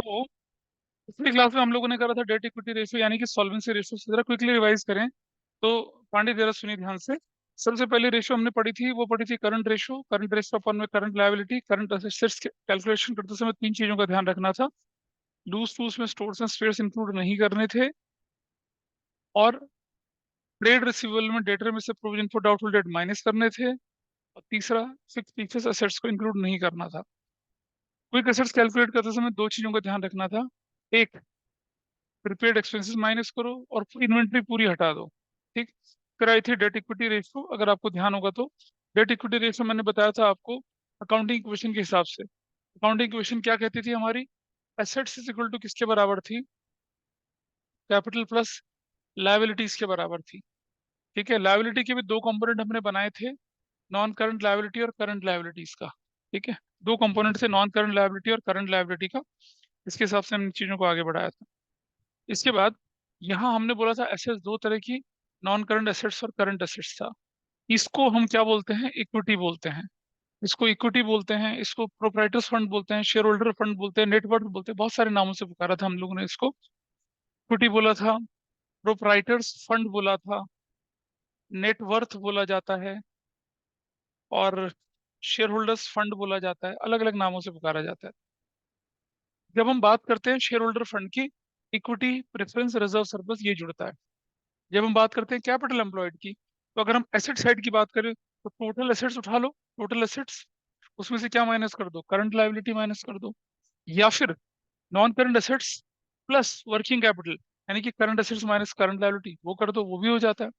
तो पिछली क्लास में हम लोगों ने करा था डेट इक्विटी रेशियो यानी कि सॉल्वेंसी रेशियो से। जरा क्विकली रिवाइज करें तो पांडे जरा सुनिए ध्यान से। सबसे पहले रेशियो हमने पढ़ी थी, वो पढ़ी थी करंट रेशियो अपन में current liability current assets calculation करते समय तीन चीजों का ध्यान रखना था। लूज टूल्स में स्टोर्स एंड स्पेयर्स इंक्लूड नहीं करने थे, और ट्रेड रिसीवेबल में डेटर में से provision for doubtful debt minus करने थे, और तीसरा फिक्स असेट्स को इंक्लूड नहीं करना था। क्विक एसेट्स कैलकुलेट करते समय दो चीजों का ध्यान रखना था। एक, प्रीपेड एक्सपेंसेस माइनस करो और इन्वेंट्री पूरी हटा दो। ठीक। फिर आई थी डेट इक्विटी रेशियो, अगर आपको ध्यान होगा तो डेट इक्विटी रेशियो मैंने बताया था आपको अकाउंटिंग इक्वेशन के हिसाब से। अकाउंटिंग इक्वेशन क्या कहती थी हमारी? एसेट्स इज इक्वल टू किसके बराबर थी? कैपिटल प्लस लायबिलिटीज के बराबर थी। ठीक है, लायबिलिटी के भी दो कंपोनेंट हमने बनाए थे, नॉन करंट लायबिलिटी और करंट लायबिलिटीज का। ठीक है, दो कंपोनेंट थे, नॉन करंट लायबिलिटी और करंट लायबिलिटी का। इसके हिसाब से हमने चीजों को आगे बढ़ाया था। इसके बाद यहाँ हमने बोला था एसेट्स दो तरह की, नॉन करंट एसेट्स और करंट एसेट्स था। इसको हम क्या बोलते हैं? इक्विटी बोलते हैं। इसको इक्विटी बोलते हैं, इसको प्रोप्राइटर्स फंड बोलते हैं, शेयर होल्डर फंड बोलते हैं, नेटवर्थ बोलते हैं, बहुत सारे नामों से पुकारा था हम लोगों ने इसको। इक्विटी बोला था, प्रोप्राइटर्स फंड बोला था, नेटवर्थ बोला जाता है, और शेयर होल्डर्स फंड बोला जाता है। अलग अलग नामों से पुकारा जाता है। जब हम बात करते हैं शेयर होल्डर फंड की, इक्विटी, प्रेफरेंस, रिजर्व, सरप्लस ये जुड़ता है। जब हम बात करते हैं कैपिटल एम्प्लॉयड की, तो अगर हम एसेट साइड की बात करें तो टोटल एसेट्स उठा लो, टोटल एसेट्स, उसमें से क्या माइनस कर दो? करंट लायबिलिटी माइनस कर दो। या फिर non current assets plus working capital, यानी कि current assets minus current liability, वो कर दो, वो भी हो जाता है।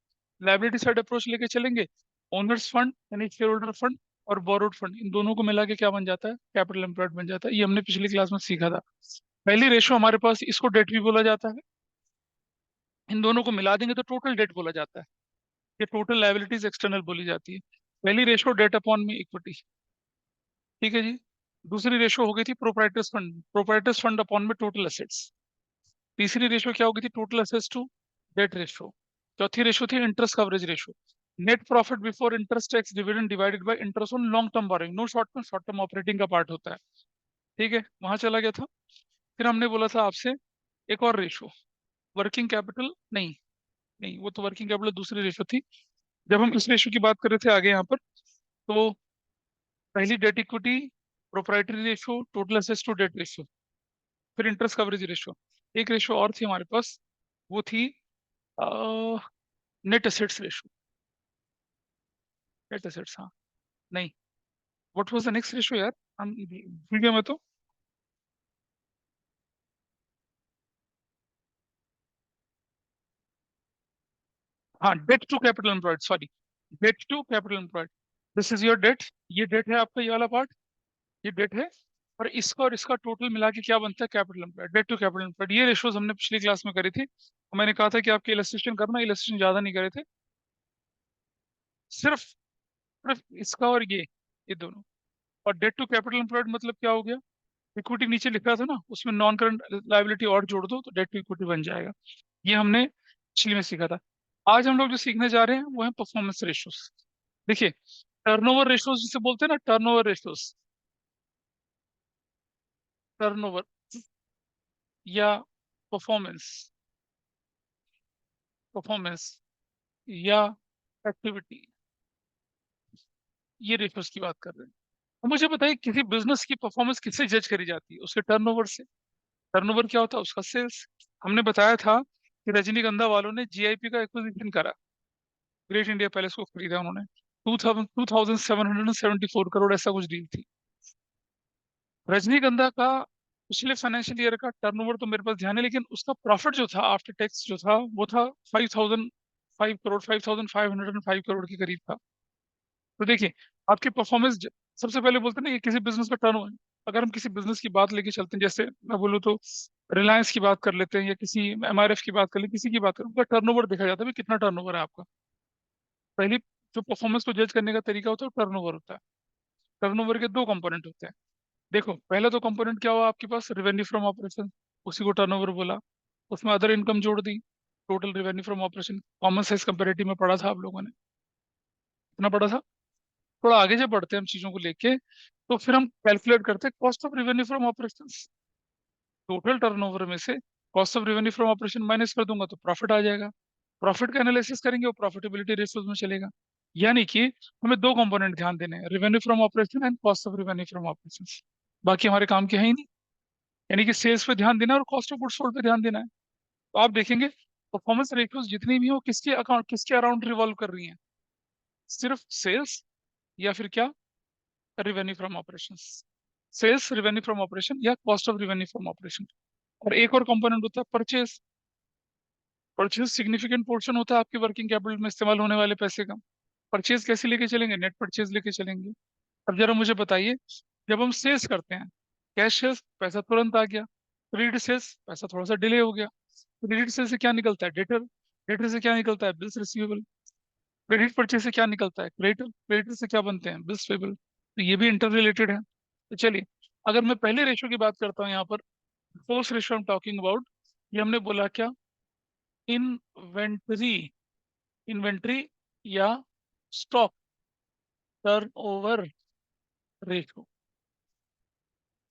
लायबिलिटी साइड अप्रोच लेके चलेंगे, ओनर्स फंड यानी शेयर होल्डर फंड और बोरोड फंड, इन दोनों को मिला के क्या बन जाता है? कैपिटल एम्प्लॉयड बन जाता है। ये हमने पिछली क्लास में सीखा था। पहली रेशो हमारे पास, इसको डेट भी बोला जाता है। इन दोनों को मिला देंगे तो टोटल डेट बोला जाता है। ये टोटल लायबिलिटीज एक्सटर्नल बोली जाती है। पहली रेशो डेट अपॉन में इक्विटी। ठीक है जी। दूसरी रेशो हो गई थी प्रोप्राइटर्स फंड अपॉन में टोटल एसेट्स। तीसरी रेशो क्या हो गई थी? Total assets to debt ratio. चौथी रेशो थी interest coverage ratio. Net profit before interest tax dividend divided by interest on long term borrowing, no short term operating का part होता है। ठीक है, वहां चला गया था। फिर हमने बोला था आपसे एक और रेशो, वर्किंग कैपिटल, नहीं नहीं, वो तो वर्किंग कैपिटल दूसरी रेशो थी। जब हम इस रेशो की बात कर रहे थे आगे यहाँ पर, तो पहली debt equity, proprietary ratio, total assets to debt ratio, फिर इंटरेस्ट कवरेज रेशो। एक रेशो और थी हमारे पास, वो थी net assets ratio. Net assets, हाँ, नहीं, what was the next ratio यार? हम भूल गया मैं तो। हाँ, debt to capital employed, sorry, debt to capital employed. This is your debt, ये डेट है आपका, ये वाला पार्ट, ये डेट है। और इसका टोटल मिला के क्या बनता है? Capital employed, debt to capital employed. ये रेशोज हमने पिछली क्लास में करी थी, और मैंने कहा था कि आपके इलस्ट्रेशन करना, इलस्ट्रेशन ज्यादा नहीं करे थे, सिर्फ सिर्फ इसका और ये दोनों। और डेट टू कैपिटल एम्प्लॉयड मतलब क्या हो गया? इक्विटी नीचे लिखा था ना, उसमें नॉन करंट लायबिलिटी और जोड़ दो तो डेट टू इक्विटी बन जाएगा। ये हमने पिछली में सीखा था। आज हम लोग जो सीखने जा रहे हैं वो है परफॉर्मेंस रेशियोज। देखिए, टर्नओवर रेशियोज जिसे बोलते हैं ना, टर्नओवर रेशियोज, टर्नओवर या परफॉर्मेंस, परफॉर्मेंस या एक्टिविटी, ये रेशियोज की बात कर रहे हैं। अब मुझे बताइए, किसी बिजनेस की परफॉर्मेंस किससे जज करी जाती है? उसके टर्नओवर से। टर्नओवर क्या होता है? उसका सेल्स। हमने बताया था कि रजनीगंधा वालों ने जीआईपी का एक्विजिशन करा, ग्रेट इंडिया पैलेस को खरीदा उन्होंने। 2774 करोड़ ऐसा कुछ डील थी। रजनीगंधा का पिछले फाइनेंशियल ईयर का टर्नओवर तो मेरे पास ध्यान है, लेकिन उसका प्रॉफिट जो था आफ्टर टैक्स जो था, वो था 5005 करोड़, 5505 करोड़ के करीब था। तो देखिए, आपकी परफॉर्मेंस, सबसे पहले बोलते हैं ना कि किसी बिजनेस का टर्न, अगर हम किसी बिजनेस की बात लेके चलते हैं, जैसे मैं बोलूँ तो रिलायंस की बात कर लेते हैं, या किसी एमआरएफ की बात कर ले, किसी की बात करें, उनका टर्नओवर देखा जाता है भाई, कितना टर्नओवर है आपका। पहली जो परफॉर्मेंस को जज करने का तरीका होता है वो टर्नओवर होता है। टर्नओवर के दो कंपोनेंट होते हैं। देखो, पहला तो कंपोनेंट क्या हुआ आपके पास? रेवेन्यू फ्रॉम ऑपरेशन, उसी को टर्नओवर बोला। उसमें अदर इनकम जोड़ दी, total revenue from operation. Common size comparative में पढ़ा था आप लोगों ने, इतना पढ़ा था। थोड़ा आगे जब बढ़ते हैं हम चीजों को लेके, तो फिर हम कैलकुलेट करते हैं cost of revenue from operation. Total turnover में से cost of revenue from operation minus कर दूंगा तो प्रॉफिट आ जाएगा। प्रॉफिट का एनालिसिस करेंगे वो प्रॉफिटेबिलिटी रेशियोज में चलेगा। यानी कि हमें दो कंपोनेंट ध्यान देने हैं, revenue from operation and cost of revenue from operation. बाकी हमारे काम के है ही नहीं। यानी कि सेल्स पे ध्यान देना है और कॉस्ट ऑफ गुड्स सोल्ड पे ध्यान देना है। तो आप देखेंगे परफॉर्मेंस रेशियोज जितनी भी हो किसके अकाउंट किसके अराउंड रिवॉल्व कर रही हैं, सिर्फ सेल्स या फिर क्या, revenue from operation. Sales, revenue from operation या cost of revenue from operation. और एक और कंपोनेंट होता है परचेज। परचेज सिग्निफिकेंट पोर्शन होता है आपके वर्किंग कैपिटल में इस्तेमाल होने वाले पैसे का। परचेज कैसे लेके चलेंगे, नेट परचेज लेके चलेंगे। अब जरा मुझे बताइए, जब हम सेल्स करते हैं, कैश सेल्स पैसा तुरंत आ गया, क्रेडिट सेल्स पैसा थोड़ा सा डिले हो गया। क्रेडिट सेल्स से क्या निकलता है, डेटर। डेटर से क्या निकलता है, बिल्स रिसीवेबल। क्रेडिट परचेज से क्या निकलता है, क्रेडिटर। क्रेडिटर से क्या बनते हैं, बिल्स पेबल। तो ये भी इंटर रिलेटेड है। तो चलिए, अगर मैं पहले रेशो की बात करता हूँ यहाँ पर, first ratio I am talking about, ये हमने बोला क्या, इन्वेंटरी। इन्वेंट्री या स्टॉक टर्न ओवर रेशो।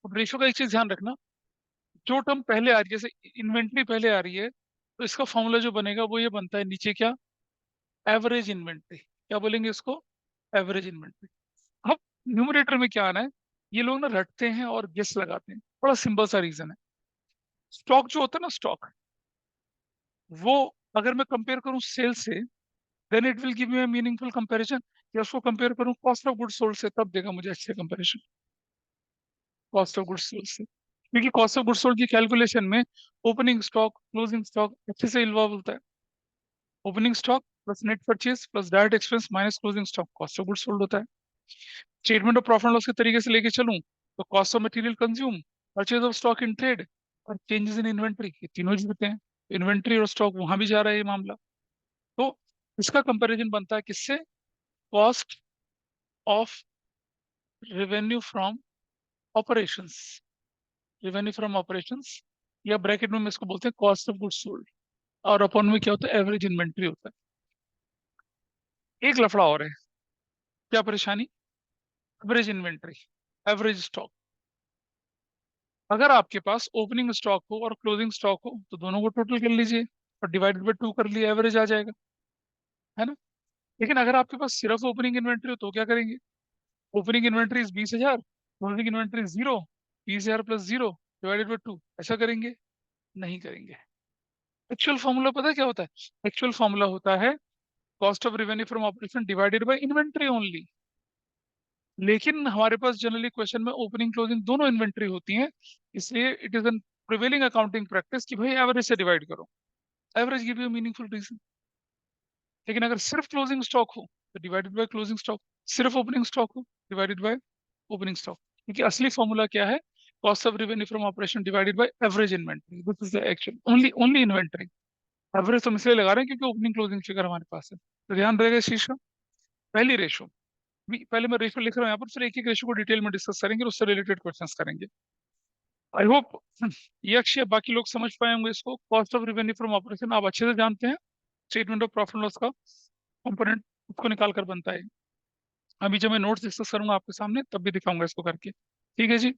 अब रेशो का एक चीज ध्यान रखना, जो टर्म पहले आ रही है, जैसे इन्वेंट्री पहले आ रही है, तो इसका फॉर्मूला जो बनेगा वो ये बनता है नीचे क्या, एवरेज इन्वेंट्री। क्या बोलेंगे इसको, एवरेज इन्वेंट्री। अब न्यूमरेटर में क्या आना है, ये लोग ना रटते हैं और गेस लगाते हैं, बड़ा सिंपल सा रीजन है। स्टॉक जो होता है ना, स्टॉक, वो अगर मैं कंपेयर करूं सेल से, then it will give me a meaningful comparison. या उसको कंपेयर करूं कॉस्ट ऑफ गुड्स सोल्ड से, तब देगा मुझे अच्छे comparison cost of goods sold से। क्योंकि कॉस्ट ऑफ गुड्स सोल्ड की कैलकुलेशन में ओपनिंग स्टॉक, क्लोजिंग स्टॉक अच्छे से इन्वॉल्व होता है। Opening stock plus net purchase plus direct expense minus closing stock cost of goods sold होता है। Statement of profit and loss के तरीके से लेके चलूं तो cost of material consume, purchase of stock in trade और चेंजेस इन इन्वेंट्री, ये तीनों जुड़ते हैं। इन्वेंट्री और स्टॉक वहां भी जा रहा है ये मामला। तो इसका कंपैरिजन बनता है किससे, cost of revenue from operations. Revenue from operations या ब्रैकेट में हम इसको बोलते हैं कॉस्ट ऑफ गुड्स सोल्ड। और अपन में क्या होता है, एवरेज इन्वेंट्री होता है। एक लफड़ा और है, क्या परेशानी, एवरेज इन्वेंट्री, एवरेज स्टॉक। अगर आपके पास ओपनिंग स्टॉक हो और क्लोजिंग स्टॉक हो तो दोनों को टोटल कर लीजिए और डिवाइडेड बाय 2 कर लिए, एवरेज आ जाएगा, है ना। लेकिन अगर आपके पास सिर्फ ओपनिंग इन्वेंट्री हो तो क्या करेंगे, opening inventory 20,000, closing inventory 0, 20,000 plus 0 divided by 2, ऐसा करेंगे, नहीं करेंगे। एक्चुअल फॉर्मूला पता है क्या होता है, एक्चुअल फॉर्मूला होता है cost of revenue from operation divided by inventory only. लेकिन हमारे पास जनरली क्वेश्चन में ओपनिंग क्लोजिंग दोनों इन्वेंट्री होती हैं, इसलिए it is an prevailing accounting practice कि भाई एवरेज से डिवाइड करो, average give you meaningful reason. लेकिन अगर सिर्फ क्लोजिंग स्टॉक हो तो डिवाइडेड बाय क्लोजिंग स्टॉक, सिर्फ ओपनिंग स्टॉक हो डिवाइडेड बाय ओपनिंग स्टॉक। क्योंकि असली फॉर्मूला क्या है, cost of revenue from operation divided by average inventory, this is the actual only only inventory. Average हम इसलिए लगा रहे हैं क्योंकि ओपनिंग क्लोजिंग फिगर हमारे पास है, तो ध्यान रहेगा इस चीज का। पहली रेशो, पहले मैं रेशो लिख रहा हूँ यहाँ पर, फिर एक एक रेशो को डिटेल में डिस्कस करेंगे और उससे रिलेटेड क्वेश्चंस करेंगे। आई होप ये अक्षय बाकी लोग समझ पाए होंगे इसको। Cost of revenue from operation आप अच्छे से जानते हैं, स्टेटमेंट ऑफ प्रॉफिट लॉस का कंपोनेंट उसको निकाल कर बनता है। अभी जब मैं नोट्स डिस्कस करूंगा आपके सामने तब भी दिखाऊंगा इसको करके, ठीक है जी।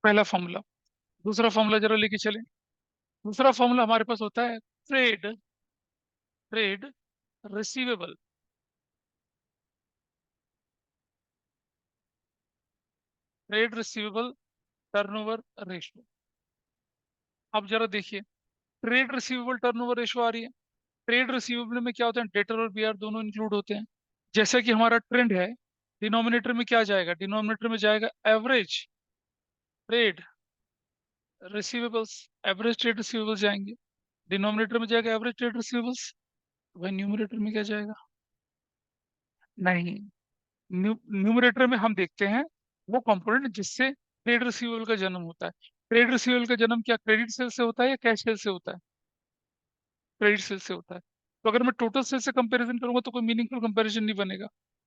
पहला फॉर्मूला। दूसरा फॉर्मूला जरा लेके चले। दूसरा फॉर्मूला हमारे पास होता है trade, trade receivable, trade receivable turnover ratio. अब जरा देखिए, ट्रेड रिसीवेबल टर्नओवर रेशियो आ रही है। ट्रेड रिसीवेबल में क्या होता है, डेटर और बीआर दोनों इंक्लूड होते हैं। जैसा कि हमारा ट्रेंड है, डिनोमिनेटर में क्या जाएगा, डिनोमिनेटर में जाएगा average trade receivables, average trade receivables जाएंगे। डिनोमिनेटर में जाएगा एवरेज ट्रेड रिसीवेबल्स, वही न्यूमरेटर में क्या जाएगा, नहीं। न्यूमरेटर में हम देखते हैं वो कंपोनेंट जिससे ट्रेड रिसीवेबल का जन्म होता है। ट्रेड रिसीवेबल का जन्म क्या क्रेडिट सेल से होता है या कैश सेल से होता है, क्रेडिट सेल से होता है। तो अगर मैं टोटल सेल से कंपैरिजन करूंगा तो कोई मीनिंगफुल कंपैरिजन नहीं बनेगा,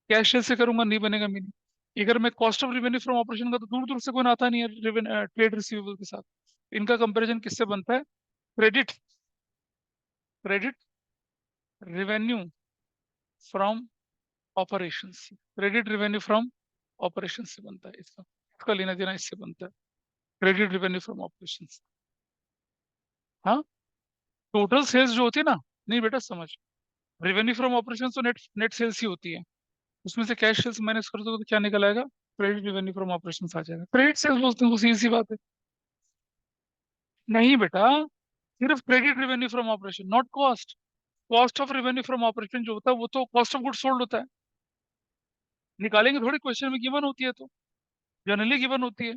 कैश सेल से करूंगा नहीं बनेगा मीनिंग। अगर मैं cost of revenue from operation का, तो दूर दूर से कोई नाता नहीं है ट्रेड रिसीवेबल के साथ। इनका कंपैरिजन किससे बनता है, credit, credit revenue from operations, credit revenue from operation से बनता है इसका, इसका लेना देना इससे बनता है, क्रेडिट रेवेन्यू फ्रॉम ऑपरेशंस। हाँ, टोटल सेल्स जो होती है ना, नहीं बेटा समझ, रेवेन्यू फ्रॉम ऑपरेशन तो नेट नेट सेल्स ही होती है, उसमें से कैश सेल्स माइनस कर दो तो क्या निकल आएगा? क्रेडिट रेवेन्यू फ्रॉम ऑपरेशन आ जाएगा। क्रेडिट सेल्स बोलते हैं, वो सीधी सी बात है। नहीं बेटा, सिर्फ credit revenue from operation, not cost. Cost of revenue from operation जो होता है वो तो कॉस्ट ऑफ गुड सोल्ड होता है, निकालेंगे थोड़ी, क्वेश्चन में गिवन होती है तो, जनरली गिवन होती है।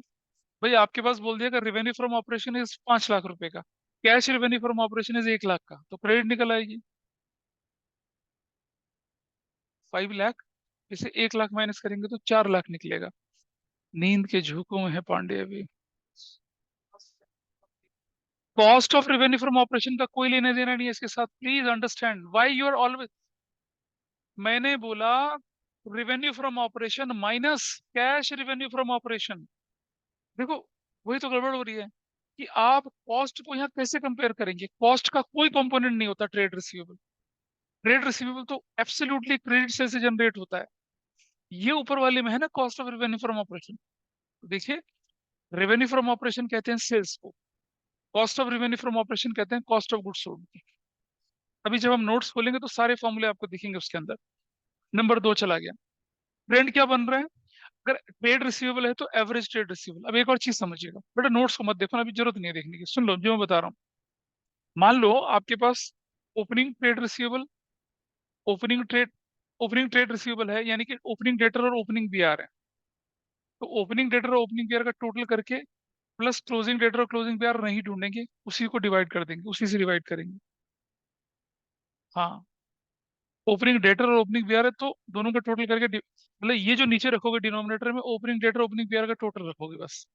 भाई आपके पास बोल दिया कि revenue from operation is 5 lakh रुपए का, cash revenue from operation is 1 lakh का, तो क्रेडिट निकल आएगी 5 लाख। इसे 1 लाख माइनस करेंगे तो 4 लाख निकलेगा। नींद के झोंकों में है पांडे अभी। Cost of revenue from operation का कोई लेना देना नहीं है इसके साथ, please understand why you are always. मैंने बोला revenue from operation minus cash revenue from operation. देखो, वही तो गड़बड़ हो रही है कि आप कॉस्ट को यहाँ कैसे कंपेयर करेंगे? कॉस्ट का कोई कंपोनेंट नहीं होता ट्रेड रिसीवेबल। ट्रेड रिसीवेबल तो एब्सोल्युटली क्रेडिट से जनरेट होता है। ये ऊपर वाले में है ना cost of revenue from operation. देखिए, रेवेन्यू फ्रॉम ऑपरेशन कहते हैं सेल्स को, cost of revenue from operation कहते हैं कॉस्ट ऑफ गुड्स सोल्ड। अभी जब हम नोट्स खोलेंगे तो सारे फॉर्मूले आपको दिखेंगे उसके अंदर। नंबर 2 चला गया। ट्रेंड क्या बन रहा है? अगर ट्रेड रिसीवेबल है तो एवरेज ट्रेड रिसीवेबल। अब एक और चीज समझिएगा बेटा, नोट्स को मत देखो ना, अभी जरूरत नहीं है देखने की, सुन लो जो मैं बता रहा हूँ। मान लो आपके पास opening trade receivable, opening trade opening trade receivable है, यानी कि ओपनिंग डेटर और ओपनिंग बीआर है। तो ओपनिंग डेटर और ओपनिंग बीआर का टोटल करके प्लस क्लोजिंग डेटर और क्लोजिंग बीआर नहीं ढूंढेंगे, उसी को डिवाइड कर देंगे, उसी से डिवाइड करेंगे। हाँ, ओपनिंग डेटर और ओपनिंग बीआर है तो दोनों का टोटल करके मतलब ये जो नीचे रखोगे डिनोमिनेटर में, ओपनिंग डेटर ओपनिंग बीआर का टोटल रखोगे बस।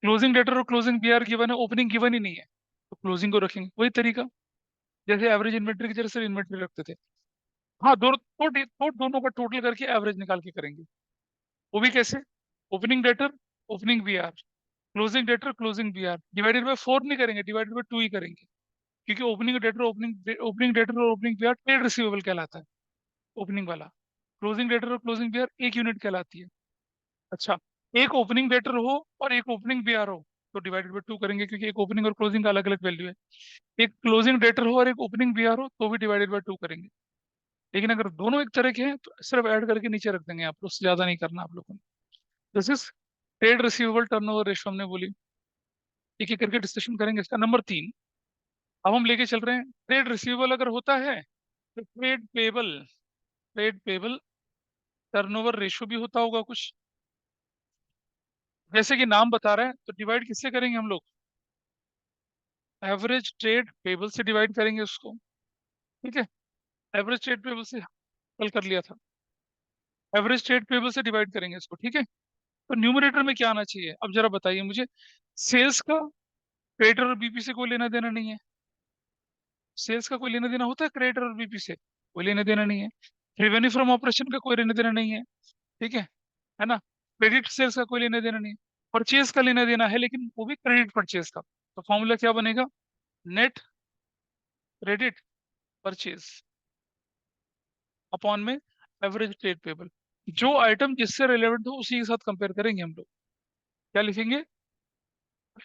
क्लोजिंग डेटर और क्लोजिंग बीआर गिवन है, ओपनिंग गिवन ही नहीं है, तो क्लोजिंग को रखेंगे। वही तरीका जैसे एवरेज इन्वेंट्री की जगह सिर्फ इन्वेंट्री रखते थे। हाँ, तो दोनों का टोटल करके एवरेज निकाल के करेंगे। वो भी कैसे? Opening debtor opening BR, closing debtor closing BR, divided by 4 नहीं करेंगे, डिवाइडेड बाय 2 ही करेंगे। क्योंकि ओपनिंग डेटर ओपनिंग डेटर और ओपनिंग बीआर ट्रेड रिसीवेबल कहलाता है, ओपनिंग वाला। क्लोजिंग डेटर और क्लोजिंग बीआर एक यूनिट कहलाती है। अच्छा, एक ओपनिंग डेटर हो और एक ओपनिंग बीआर हो तो डिवाइडेड बाय 2 करेंगे, क्योंकि एक ओपनिंग और क्लोजिंग का अलग अलग वैल्यू है। एक क्लोजिंग डेटर हो और एक ओपनिंग बीआर हो तो भी डिवाइडेड बाय 2 करेंगे। लेकिन अगर दोनों एक तरह के हैं तो सिर्फ ऐड करके नीचे रख देंगे आप लोग, उससे ज्यादा नहीं करना आप लोगों ने। This is trade receivable turnover ratio हमने बोली। एक एक करके डिस्कशन करेंगे इसका। नंबर 3, अब हम लेके चल रहे हैं, ट्रेड रिसीवेबल अगर होता है तो ट्रेड पेबल टर्नओवर रेशियो भी होता होगा कुछ, जैसे कि नाम बता रहा है। तो डिवाइड किससे करेंगे हम लोग? एवरेज ट्रेड पेबल से डिवाइड करेंगे उसको। ठीक है, एवरेज ट्रेड पेबल से कल कर लिया था, एवरेज ट्रेड पेबल से डिवाइड करेंगे इसको। ठीक है, तो न्यूमरेटर में क्या आना चाहिए? अब जरा बताइए मुझे। सेल्स का क्रेडिटर और बीपी से कोई लेना देना नहीं है। सेल्स का कोई लेना देना होता है क्रेडिटर और बीपी से? कोई लेना देना नहीं है। रेवेन्यू फ्रॉम ऑपरेशन का कोई लेना देना नहीं है। ठीक है ना? क्रेडिट सेल्स का कोई लेना देना नहीं है। परचेज का लेना देना है, लेकिन वो भी क्रेडिट परचेज का। तो फॉर्मूला क्या बनेगा? नेट क्रेडिट परचेज अपॉन में एवरेज ट्रेड पेबल। जो आइटम जिससे रिलेवेंट हो उसी के साथ कंपेयर करेंगे हम लोग। क्या लिखेंगे?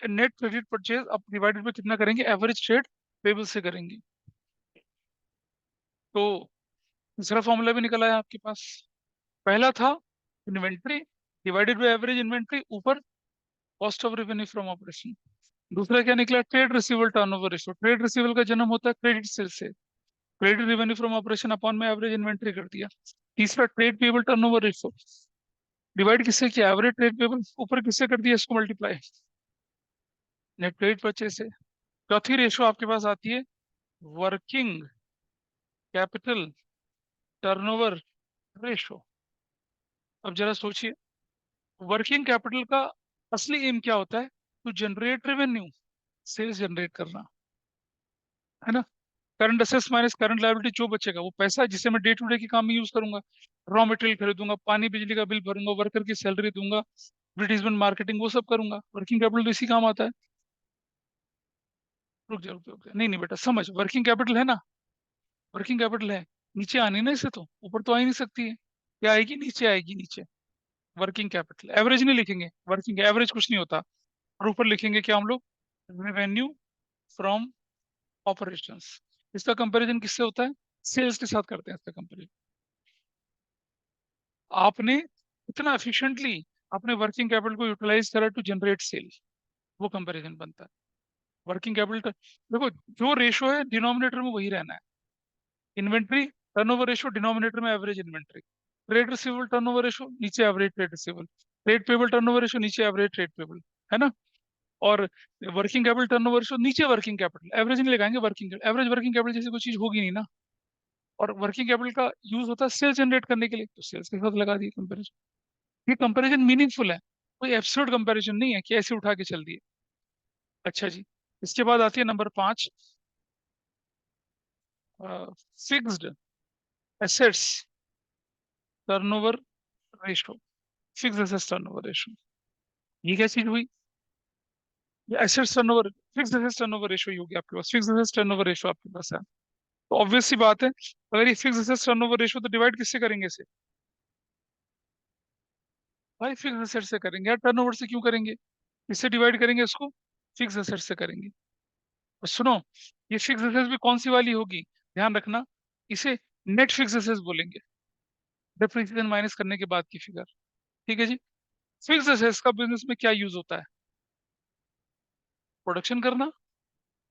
नेट क्रेडिट परचेज अब डिवाइडेड बाय कितना करेंगे? एवरेज ट्रेड पेबल से करेंगे। तो दूसरा फॉर्मूला भी निकला है आपके पास। पहला था inventory divided by average inventory ऊपर cost of revenue from operation. दूसरा क्या निकला? Trade receivable turnover ratio. Trade receivable का जन्म होता है क्रेडिट सेल से, credit revenue from operation upon में एवरेज इन्वेंट्री कर दिया। तीसरा trade payable turnover ratio, divide किससे किया? एवरेज ट्रेड पेबल, ऊपर किससे कर दिया इसको मल्टीप्लाई? नेट क्रेडिट परचेज से। चौथी रेशियो आपके पास आती है वर्किंग कैपिटल टर्नओवर रेशियो। अब जरा सोचिए, वर्किंग कैपिटल का असली एम क्या होता है? To generate revenue, sales generate करना, है ना? Current assets minus current liability, जो बचेगा वो पैसा है जिसे मैं डे टू डे के काम में यूज करूंगा। रॉ मटेरियल खरीदूंगा, पानी बिजली का बिल भरूंगा, वर्कर की सैलरी दूंगा, एडवर्टीजमेंट मार्केटिंग वो सब करूंगा। वर्किंग कैपिटल तो इसी काम आता है। रुक जा, नहीं नहीं बेटा समझ, वर्किंग कैपिटल है ना, वर्किंग कैपिटल है, नीचे आनी ना इसे, तो ऊपर तो आ ही नहीं सकती है। क्या आएगी? नीचे आएगी, नीचे। वर्किंग कैपिटल एवरेज नहीं लिखेंगे, वर्किंग एवरेज कुछ नहीं होता। और ऊपर लिखेंगे क्या हम लोग? Revenue from operations. इसका कंपैरिजन किससे होता है? सेल्स के साथ करते हैं इसका कंपैरिजन। आपने इतना एफिशिएंटली अपने वर्किंग कैपिटल को यूटिलाइज करा टू जनरेट सेल, वो कंपैरिजन बनता है। वर्किंग कैपिटल का देखो, जो रेशो है डिनोमिनेटर में वही रहना है। इन्वेंट्री टर्नओवर रेशो डिनोमिनेटर में average inventory, trade receivable turnover ratio नीचे average trade receivable, trade payable turnover ratio नीचे एवरेज ट्रेड पेबल, है ना। और वर्किंग कैपिटल टर्नओवर रेशो नीचे वर्किंग कैपिटल, एवरेज नहीं लगाएंगे, वर्किंग एवरेज वर्किंग कैपिटल जैसी कोई चीज होगी नहीं ना। और वर्किंग कैपिटल का यूज होता है सेल्स जनरेट करने के लिए, तो सेल्स के साथ लगा दिए कंपैरिजन। ये कंपैरिजन मीनिंगफुल है, कोई एब्सर्ड कंपैरिजन नहीं है कि ऐसे उठा के चल दिए। अच्छा जी, इसके बाद आती है number 5, fixed assets turnover ratio. Fixed assets turnover ratio, ये क्या चीज हुई? ये assets turnover, fixed assets turnover ratio ही होगी आपके पास। फिक्स्ड एसेट्स टर्नओवर रेशो आपके पास है, तो ऑब्वियस सी बात है, अगर ये फिक्स्ड एसेट्स टर्नओवर रेशो, तो डिवाइड किससे करेंगे इसे? भाई फिक्स्ड एसेट से करेंगे यार, टर्नओवर से क्यों करेंगे? इससे डिवाइड करेंगे इसको, फिक्स्ड एसेट से करेंगे। और सुनो, ये फिक्स एसेट्स भी कौन सी वाली होगी, ध्यान रखना, इसे नेट फिक्स एसेट्स बोलेंगे, डेप्रिसिएशन माइनस करने के बाद की फिगर। ठीक है जी। फिक्स एसेट्स का बिजनेस में क्या यूज होता है? प्रोडक्शन करना।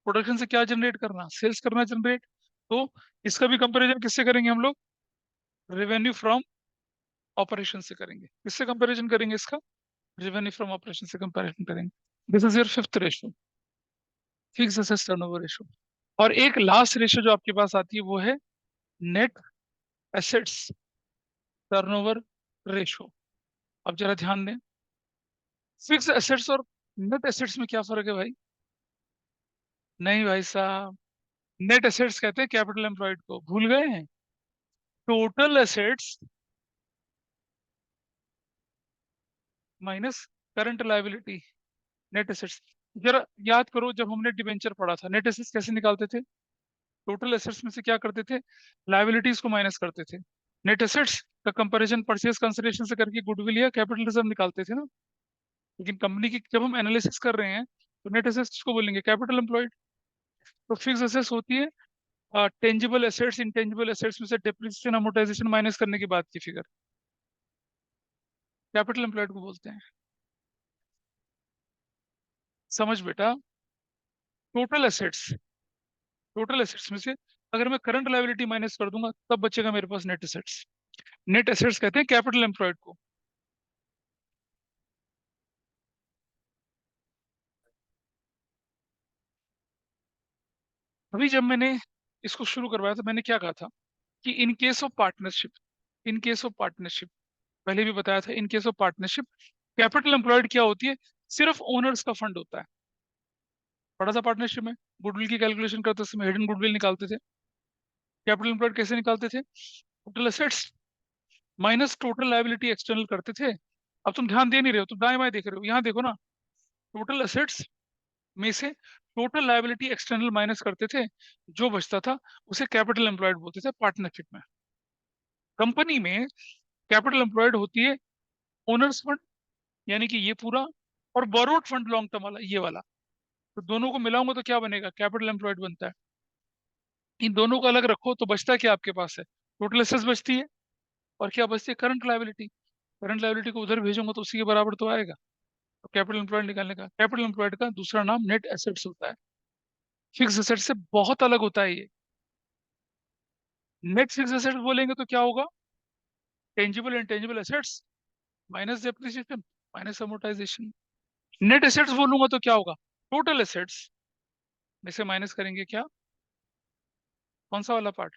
प्रोडक्शन से क्या जनरेट करना? सेल्स करना जनरेट। तो इसका भी कंपैरिजन किससे करेंगे हम लोग? रेवेन्यू फ्रॉम ऑपरेशन से करेंगे। किससे कंपैरिजन करेंगे इसका? रेवेन्यू फ्रॉम ऑपरेशन से कंपैरिजन करेंगे। This is your fifth ratio, fix assets turnover ratio. और एक लास्ट रेशो जो आपके पास आती है वो है नेट एसेट्स टर्नओवर रेशो। अब जरा ध्यान दें, फिक्स एसेट्स और नेट एसेट्स में क्या फर्क है भाई? नहीं भाई साहब, नेट एसेट्स कहते हैं कैपिटल एम्प्लॉयड को, भूल गए हैं? Total assets minus current liability, net assets. जरा याद करो, जब हमने डिबेंचर पढ़ा था, नेट एसेट्स कैसे निकालते थे? टोटल एसेट्स में से क्या करते थे? लायबिलिटीज को माइनस करते थे। नेट एसेट्स का कंपैरिजन परचेज कंसिडरेशन से करके गुडविल या कैपिटल रिजर्व निकालते थे ना। लेकिन कंपनी की जब हम एनालिसिस कर रहे हैं, तो नेट एसेट्स को बोलेंगे कैपिटल एम्प्लॉयड। तो फिक्स एसेट्स होती है टेंजिबल एसेट्स, इंटेंजिबल एसेट्स में से डेप्रिसिएशन अमोर्टाइजेशन माइनस करने के बाद की फिगर, कैपिटल एम्प्लॉयड को बोलते हैं। समझ बेटा, टोटल एसेट्स, टोटल एसेट्स में से अगर मैं करंट लायबिलिटी माइनस कर दूंगा, तब बचेगा मेरे पास नेट एसेट्स। नेट एसेट्स कहते हैं कैपिटल एम्प्लॉयड को। अभी जब मैंने इसको शुरू करवाया तो मैंने क्या कहा था कि in case of partnership, in case of partnership, पहले भी बताया था, in case of partnership capital employed क्या होती है? सिर्फ ओनर्स का फंड होता है। पढ़ा था पार्टनरशिप में, गुडविल की कैलकुलेशन करते समय हिडन गुडविल निकालते थे। कैपिटल एम्प्लॉयड कैसे निकालते थे? Total assets minus total liability external करते थे। अब तुम ध्यान दे नहीं रहे हो, तुम दाएं बाएं देख रहे हो, यहाँ देखो ना, टोटल एसेट्स में से टोटल लायबिलिटी एक्सटर्नल माइनस करते थे, जो बचता था उसे कैपिटल एम्प्लॉयड बोलते थे पार्टनरशिप में। कंपनी में कैपिटल एम्प्लॉयड होती है ओनर्स फंड, यानी कि ये पूरा, और बोरोड फंड लॉन्ग टर्म वाला, ये वाला। तो दोनों को मिलाऊंगा तो क्या बनेगा? कैपिटल एम्प्लॉयड बनता है। इन दोनों को अलग रखो तो बचता क्या आपके पास है? टोटल एसेट्स बचती है, और क्या बचती है? Current liability. करंट लायबिलिटी को उधर भेजूंगा तो उसी के बराबर तो आएगा। तो कैपिटल एम्प्लॉयड निकालने का, कैपिटल एम्प्लॉयड का दूसरा नाम नेट एसेट्स होता है। फिक्स एसेट से बहुत अलग होता है ये। नेट फिक्स एसेट्स बोलेंगे तो क्या होगा? Tangible intangible assets minus depreciation minus amortisation. Net assets बोलूंगा तो क्या होगा? टोटल एसेट्स में से माइनस करेंगे क्या? कौन सा वाला पार्ट?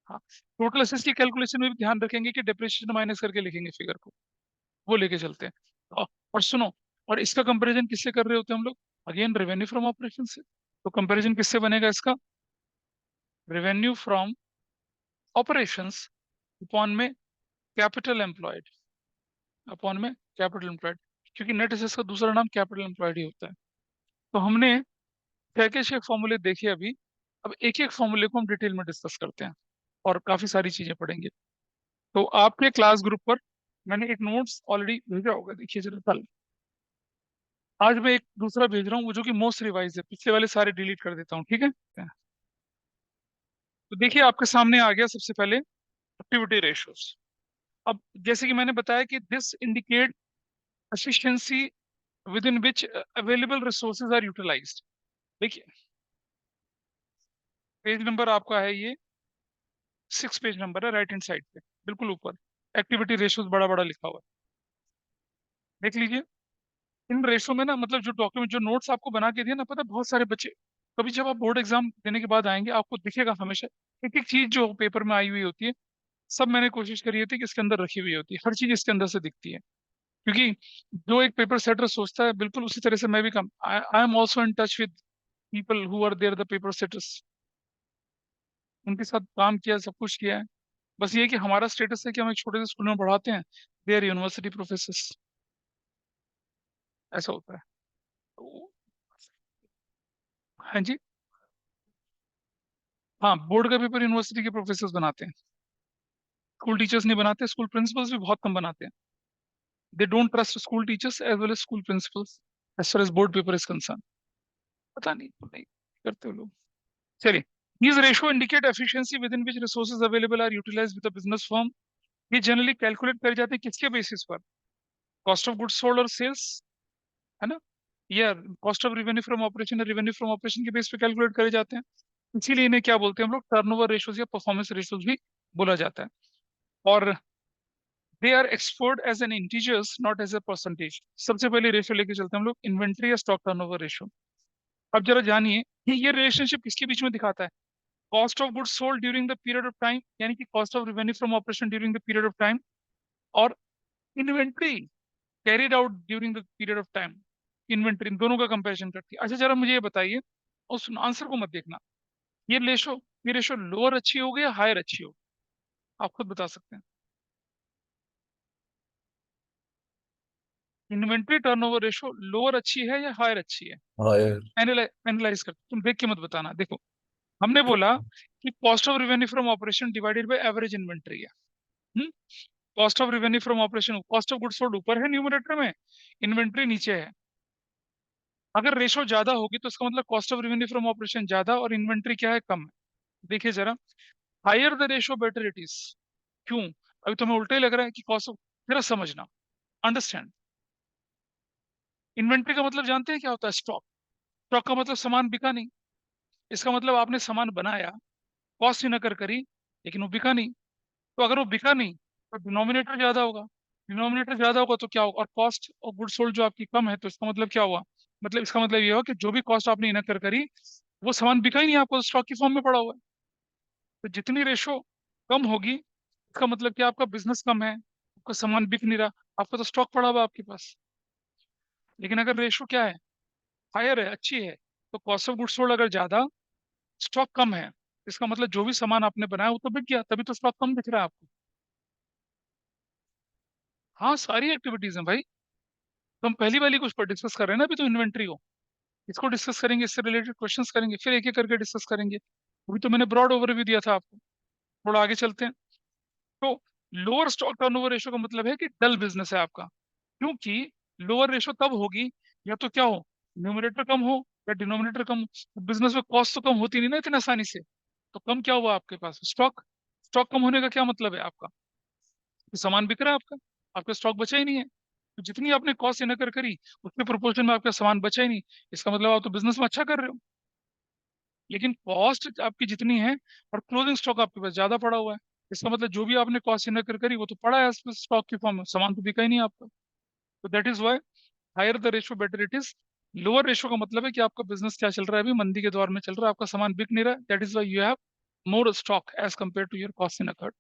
हाँ, टोटल एसेट्स की कैलकुलेशन में भी ध्यान रखेंगे कि डेप्रिसिएशन माइनस करके लिखेंगे फिगर को, वो लेके चलते हैं। और सुनो, और इसका कंपैरिजन किससे कर रहे होते हैं हम लोग? अगेन रेवेन्यू फ्रॉम ऑपरेशन से। तो कंपैरिजन किससे बनेगा इसका? रेवेन्यू फ्रॉम ऑपरेशंस अपॉन में कैपिटल एम्प्लॉयड, अपॉन में कैपिटल एम्प्लॉयड, क्योंकि नेट एसेट्स का दूसरा नाम कैपिटल एम्प्लॉयड ही होता है। तो हमने छह के छह फॉर्मूले देखे अभी। अब एक एक फॉर्मूले को हम डिटेल में डिस्कस करते हैं, और काफी सारी चीजें पढ़ेंगे। तो आपके क्लास ग्रुप पर मैंने एक नोट्स ऑलरेडी भेजा होगा, देखिए जरा कल। आज मैं एक दूसरा भेज रहा हूँ, वो जो कि मोस्ट रिवाइज है, पिछले वाले सारे डिलीट कर देता हूँ, ठीक है। तो देखिए आपके सामने आ गया सबसे पहले एक्टिविटी रेशियोज। अब जैसे कि मैंने बताया कि this indicate efficiency within which available resources are utilised. देखिए पेज नंबर आपका है ये 6 पेज नंबर है, राइट हैंड साइड पे बिल्कुल ऊपर एक्टिविटी रेशियोज बड़ा बड़ा लिखा हुआ है, देख लीजिए। इन रेशो में ना, मतलब जो डॉक्यूमेंट जो नोट्स आपको बना के दिए ना, पता है बहुत सारे बच्चे, कभी जब आप बोर्ड एग्जाम देने के बाद आएंगे आपको दिखेगा हमेशा एक एक चीज जो पेपर में आई हुई होती है, सब मैंने कोशिश करी होती है कि इसके अंदर रखी हुई होती है, हर चीज इसके अंदर से दिखती है। क्योंकि जो एक पेपर सेटर सोचता है बिल्कुल उसी तरह से मैं भी काम, I am also in touch with people who are there the paper setters, उनके साथ काम किया, सब कुछ किया है। बस ये कि हमारा स्टेटस है कि हम एक छोटे से स्कूल में पढ़ाते हैं, दे आर यूनिवर्सिटी प्रोफेसर, ऐसा होता है। तो, हाँ जी। हाँ, बोर्ड का पेपर यूनिवर्सिटी के प्रोफेसर बनाते हैं, स्कूल टीचर्स नहीं बनाते, स्कूल प्रिंसिपल्स भी बहुत कम बनाते हैं। They don't trust school teachers as well as school principals as far as board paper is concern. पता नहीं क्यों नहीं करते वो लोग। चलिए, these ratio indicate efficiency within which resources available are utilized with a business firm। ये generally calculate करे जाते हैं किसके बेसिस पर? कॉस्ट ऑफ गुड्स सोल्ड और सेल्स, है ना, या cost of revenue from operation, revenue from operation के बेस पे कैलकुलेट करे जाते हैं। इसीलिए इन्हें क्या बोलते हैं हम लोग, टर्नओवर रेशियोज या परफॉर्मेंस रेशियोज भी बोला जाता है। और they are expressed as an integers not as a percentage. सबसे पहले रेशियो लेके चलते हैं हम लोग, इन्वेंट्री या स्टॉक टर्नओवर रेशियो। अब जरा जानिए ये रिलेशनशिप किसके बीच में दिखाता है? Cost of goods sold during the period of time, यानी कि cost of revenue from operation during the period of time, और inventory carried out during the period of time, inventory, इन दोनों का कंपैरिजन करती है। अच्छा जरा मुझे ये बताइए, उस आंसर को मत देखना, ये रेशो लोअर अच्छी होगी या हायर अच्छी होगी? आप खुद बता सकते हैं। इन्वेंट्री टर्नओवर रेशो लोअर अच्छी है या हायर अच्छी है? हायर। एनालाइज कर, तुम देख के मत बताना। देखो, हमने बोला कि cost of revenue from operation divided by average inventory है। Cost of revenue from operation, cost of goods sold ऊपर है न्यूमरेटर में, इन्वेंट्री नीचे है। अगर रेशो ज्यादा होगी तो इसका मतलब cost of revenue from operation ज्यादा और इन्वेंट्री क्या है, कम है। देखिए जरा, higher the ratio better it is. क्यों? अभी तुम्हें उल्टा ही लग रहा है कि कॉस्ट ऑफ, जरा समझना, अंडरस्टैंड। इन्वेंट्री का मतलब जानते हैं क्या होता है? स्टॉक। स्टॉक का मतलब सामान बिका नहीं। इसका मतलब आपने सामान बनाया, कॉस्ट इनकर करी, लेकिन वो बिका नहीं। तो अगर वो बिका नहीं तो डिनोमिनेटर ज्यादा होगा, डिनोमिनेटर ज्यादा होगा तो क्या होगा, और कॉस्ट ऑफ गुड सोल्ड जो आपकी कम है, तो इसका मतलब क्या हुआ? मतलब इसका मतलब ये हुआ कि जो भी कॉस्ट आपने इनकर करी वो सामान बिका ही नहीं, आपको स्टॉक की फॉर्म में पड़ा हुआ है। तो जितनी रेशो कम होगी इसका मतलब कि आपका बिजनेस कम है, आपका सामान बिक नहीं रहा, आपका तो स्टॉक पड़ा हुआ है आपके पास। लेकिन अगर रेशो क्या है, हायर है, अच्छी है, तो कॉस्ट ऑफ गुड्स सोल्ड अगर ज्यादा, स्टॉक कम है, इसका मतलब जो भी सामान आपने बनाया वो तो बिक गया, तभी तो स्टॉक कम दिख रहा है आपको। हाँ, सारी एक्टिविटीज हैं भाई। तो हम पहली वाली कुछ पर डिस्कस कर रहे हैं ना अभी, तो इन्वेंट्री हो, इसको डिस्कस करेंगे, इससे रिलेटेड क्वेश्चंस करेंगे, फिर एक एक करके डिस्कस करेंगे। अभी तो मैंने ब्रॉड ओवरव्यू दिया था आपको, थोड़ा आगे चलते हैं। तो लोअर स्टॉक टर्नओवर रेशो का मतलब है कि डल बिजनेस है आपका। क्योंकि लोअर रेशो तब होगी, या तो क्या हो, न्यूमरेटर कम हो या डिनोमिनेटर कम हो, बिजनेस में कॉस्ट तो कम होती नहीं ना इतनी आसानी से। तो कम क्या हुआ आपके पास, स्टॉक। स्टॉक कम होने का क्या मतलब है आपका, कि सामान बिक रहा है आपका, आपका स्टॉक बचा ही नहीं है। तो जितनी आपने कॉस्ट इनकर करी उसके प्रोपोर्शन में आपका सामान बचा ही नहीं, इसका मतलब आप तो बिजनेस में अच्छा कर रहे हो। लेकिन कॉस्ट आपकी जितनी है और क्लोजिंग स्टॉक आपके पास ज्यादा पड़ा हुआ है, इसका मतलब जो भी आपने कॉस्ट इनकर करी वो तो पड़ा है स्टॉक की फॉर्म में, सामान तो बिका ही नहीं आपका। तो that is why higher the ratio better it is. Lower ratio का मतलब है कि आपका बिजनेस क्या चल रहा है, अभी मंदी के दौर में चल रहा है, आपका सामान बिक नहीं रहा है, that is why you have more stock as compare to your cost in incurred.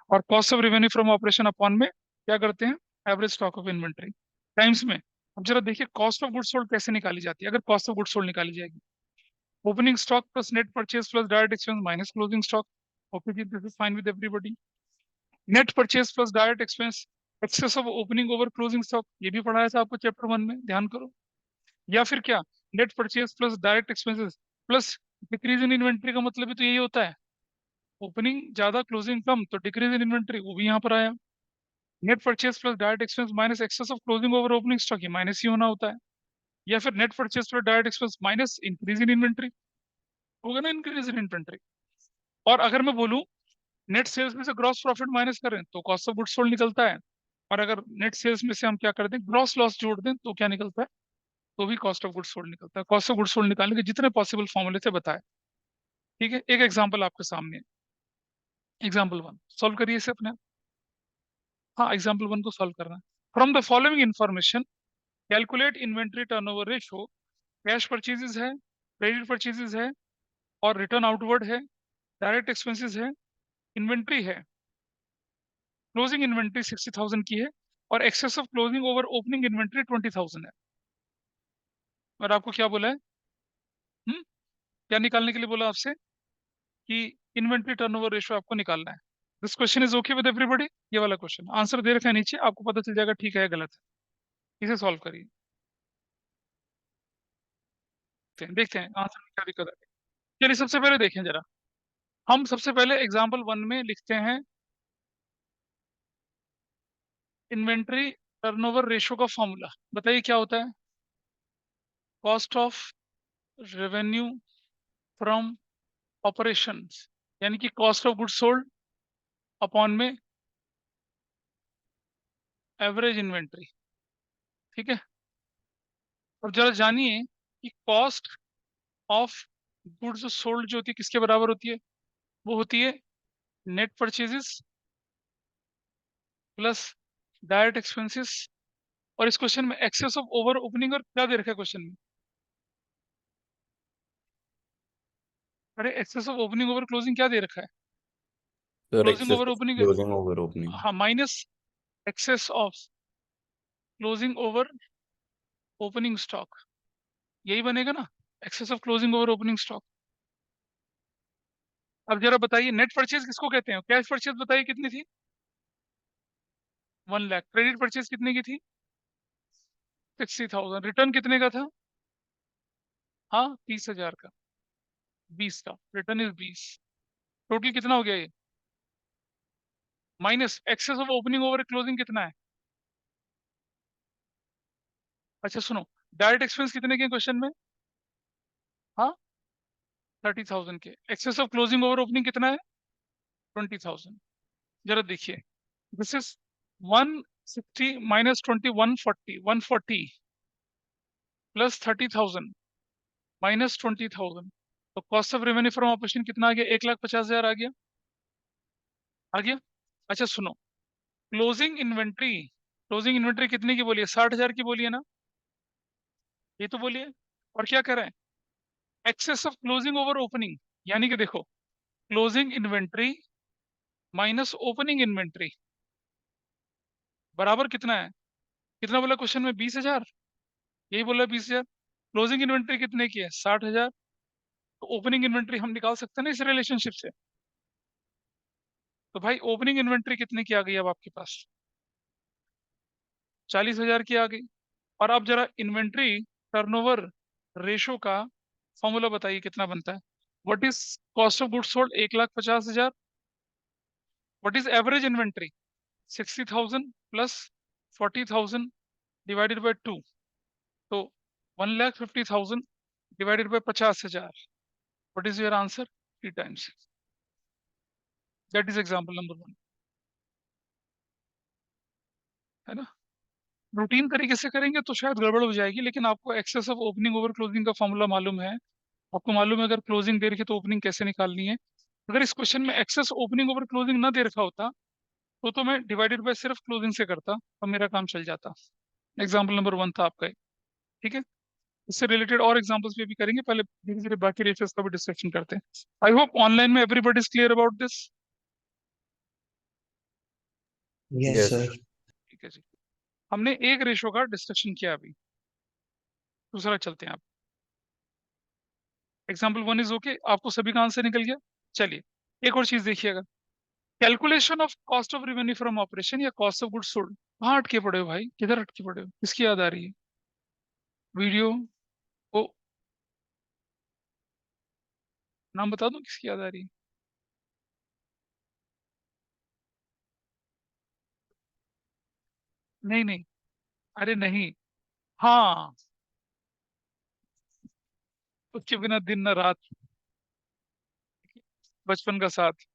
और cost of revenue from operation upon में क्या करते हैं, average stock of inventory times में। अब जरा देखिए कॉस्ट ऑफ गुड्स सोल्ड कैसे निकाली जाती है, अगर कॉस्ट ऑफ गुड्स सोल्ड निकाली जाएगी, opening stock plus net purchase plus direct expense minus closing stock. Okay जी, this is fine with everybody. Net purchase plus direct expense, excess of opening over closing stock, ये भी पढ़ाया था आपको chapter 1 में, ध्यान करो। या फिर क्या, net purchase plus direct expenses plus decrease in inventory का मतलब भी तो यही होता है, ओपनिंग ज्यादा क्लोजिंग कम, तो डिक्रीज इन इन्वेंट्री वो भी यहाँ पर आया। Net purchase plus direct expense minus excess of closing over opening stock, ये माइनस ही होना होता है। या फिर नेट परचेज पर direct expense minus increase in inventory, होगा ना इंक्रीज इन इन्वेंट्री। और अगर मैं बोलूं नेट सेल्स में से ग्रॉस प्रॉफिट माइनस करें तो कॉस्ट ऑफ गुड्स सोल्ड निकलता है। और अगर नेट सेल्स में से हम क्या कर दें, ग्रॉस लॉस जोड़ दें तो क्या निकलता है, तो भी कॉस्ट ऑफ गुड्स सोल्ड निकलता है। कॉस्ट ऑफ गुड्स सोल्ड निकालने के जितने पॉसिबल फॉर्मूले थे बताए। ठीक है, एक एग्जांपल आपके सामने, एग्जांपल वन सॉल्व करिए इसे अपने आप। हाँ, एग्जांपल वन को सॉल्व करना है। From the following information calculate inventory turnover ratio. Cash purchases है, क्रेडिट परचेजेस है, और रिटर्न आउटवर्ड है, डायरेक्ट एक्सपेंसेस है, इन्वेंट्री है। क्लोजिंग इन्वेंट्री 60,000 की है और excess of closing over opening inventory 20,000 है। और आपको क्या बोला है, क्या निकालने के लिए बोला आपसे, कि इन्वेंट्री टर्नओवर रेशियो आपको निकालना है। This question is okay with everybody. ये वाला क्वेश्चन आंसर दे रखा है नीचे, आपको पता चल जाएगा ठीक है या गलत है। इसे सॉल्व करिए, देखते हैं आंसर में क्या दिक्कत है। चलिए सबसे पहले देखें जरा, हम सबसे पहले एग्जाम्पल वन में लिखते हैं इन्वेंट्री टर्नओवर रेशियो का फॉर्मूला। बताइए क्या होता है, cost of revenue from operations, यानी कि cost of goods sold upon में एवरेज इन्वेंट्री। ठीक है, और जरा जानिए कि कॉस्ट ऑफ गुड्स सोल्ड जो होती है किसके बराबर होती है, वो होती है net purchases plus direct expenses. और इस क्वेश्चन में एक्सेस ऑफ ओवर ओपनिंग और क्या दे रखा है क्वेश्चन में, अरे excess of opening over closing क्या दे रखा है, sir closing excess over of opening. Closing over opening. हाँ, minus excess of closing over opening stock, यही बनेगा ना, excess of closing over opening stock. अब जरा बताइए नेट परचेज किसको कहते हैं, कैश परचेज बताइए कितनी थी, 1 लाख। क्रेडिट परचेज कितने की थी, 60,000। रिटर्न कितने का था, हाँ 30,000 का, 20 का रिटर्न इज 20। टोटल कितना हो गया ये, minus excess of opening over closing कितना है। अच्छा सुनो, डायरेक्ट एक्सपेंस कितने के क्वेश्चन में, हाँ 30,000 के। Excess of closing over opening कितना है, 20,000। जरा देखिए, this is 160 minus 20, 140, 140 plus 30,000 minus 20,000। तो cost of revenue from operation कितना आ गया, 1,50,000 आ गया, आ गया। अच्छा सुनो, क्लोजिंग इन्वेंट्री, क्लोजिंग इन्वेंट्री कितने की बोलिए, 60,000 की बोलिए ना, ये तो बोलिए। और क्या कर रहे हैं, excess of closing over opening, यानी कि देखो closing inventory minus opening inventory बराबर कितना है, कितना बोला क्वेश्चन में, 20,000, यही बोला 20,000। क्लोजिंग इन्वेंट्री कितने की है, 60,000। तो ओपनिंग इन्वेंट्री हम निकाल सकते हैं ना इस रिलेशनशिप से। तो भाई ओपनिंग इन्वेंट्री कितने की आ गई अब आपके पास, 40,000 की आ गई। और अब जरा इन्वेंट्री टर्नओवर रेशो का फॉर्मूला बताइए कितना बनता है। What is cost of goods sold, 1,50,000। What is average inventory, 60,000 plus 40,000 divided by 2। तो 1,50,000 divided by 50,000। What is your answer, 3 times. That is example number one, है ना। रूटीन तरीके से करेंगे तो शायद गड़बड़ हो जाएगी, लेकिन आपको excess of opening over closing का फॉर्मूला मालूम है। आपको मालूम है अगर क्लोजिंग दे रखी है तो ओपनिंग कैसे निकालनी है। अगर इस क्वेश्चन में एक्सेस ओपनिंग ओवर क्लोजिंग ना दे रखा होता तो मैं डिवाइडेड बाय सिर्फ क्लोजिंग से करता और मेरा काम चल जाता। एग्जाम्पल नंबर वन था आपका ये, ठीक है। इससे रिलेटेड और एग्जाम्पल्स भी अभी करेंगे, पहले धीरे धीरे बाकी रेशियोज का भी डिस्कशन करते हैं। आई होप ऑनलाइन में everybody is clear about this. Yes yes. Sir. ठीक है जी, हमने एक रेशियो का डिस्कशन किया अभी, दूसरा चलते हैं आप। एग्जाम्पल वन इज ओके, आपको सभी का आंसर निकल गया। चलिए एक और चीज देखिएगा, calculation of cost of revenue from operation या कॉस्ट ऑफ गुड्स सोल्ड। कहाँ अटके पड़े हो भाई, किधर अटके पड़े हो, किसकी याद आ रही है, वीडियो को नाम बता दो किसकी याद आ रही है। नहीं नहीं, अरे नहीं, हाँ उसके बिना दिन न रात, बचपन का साथ।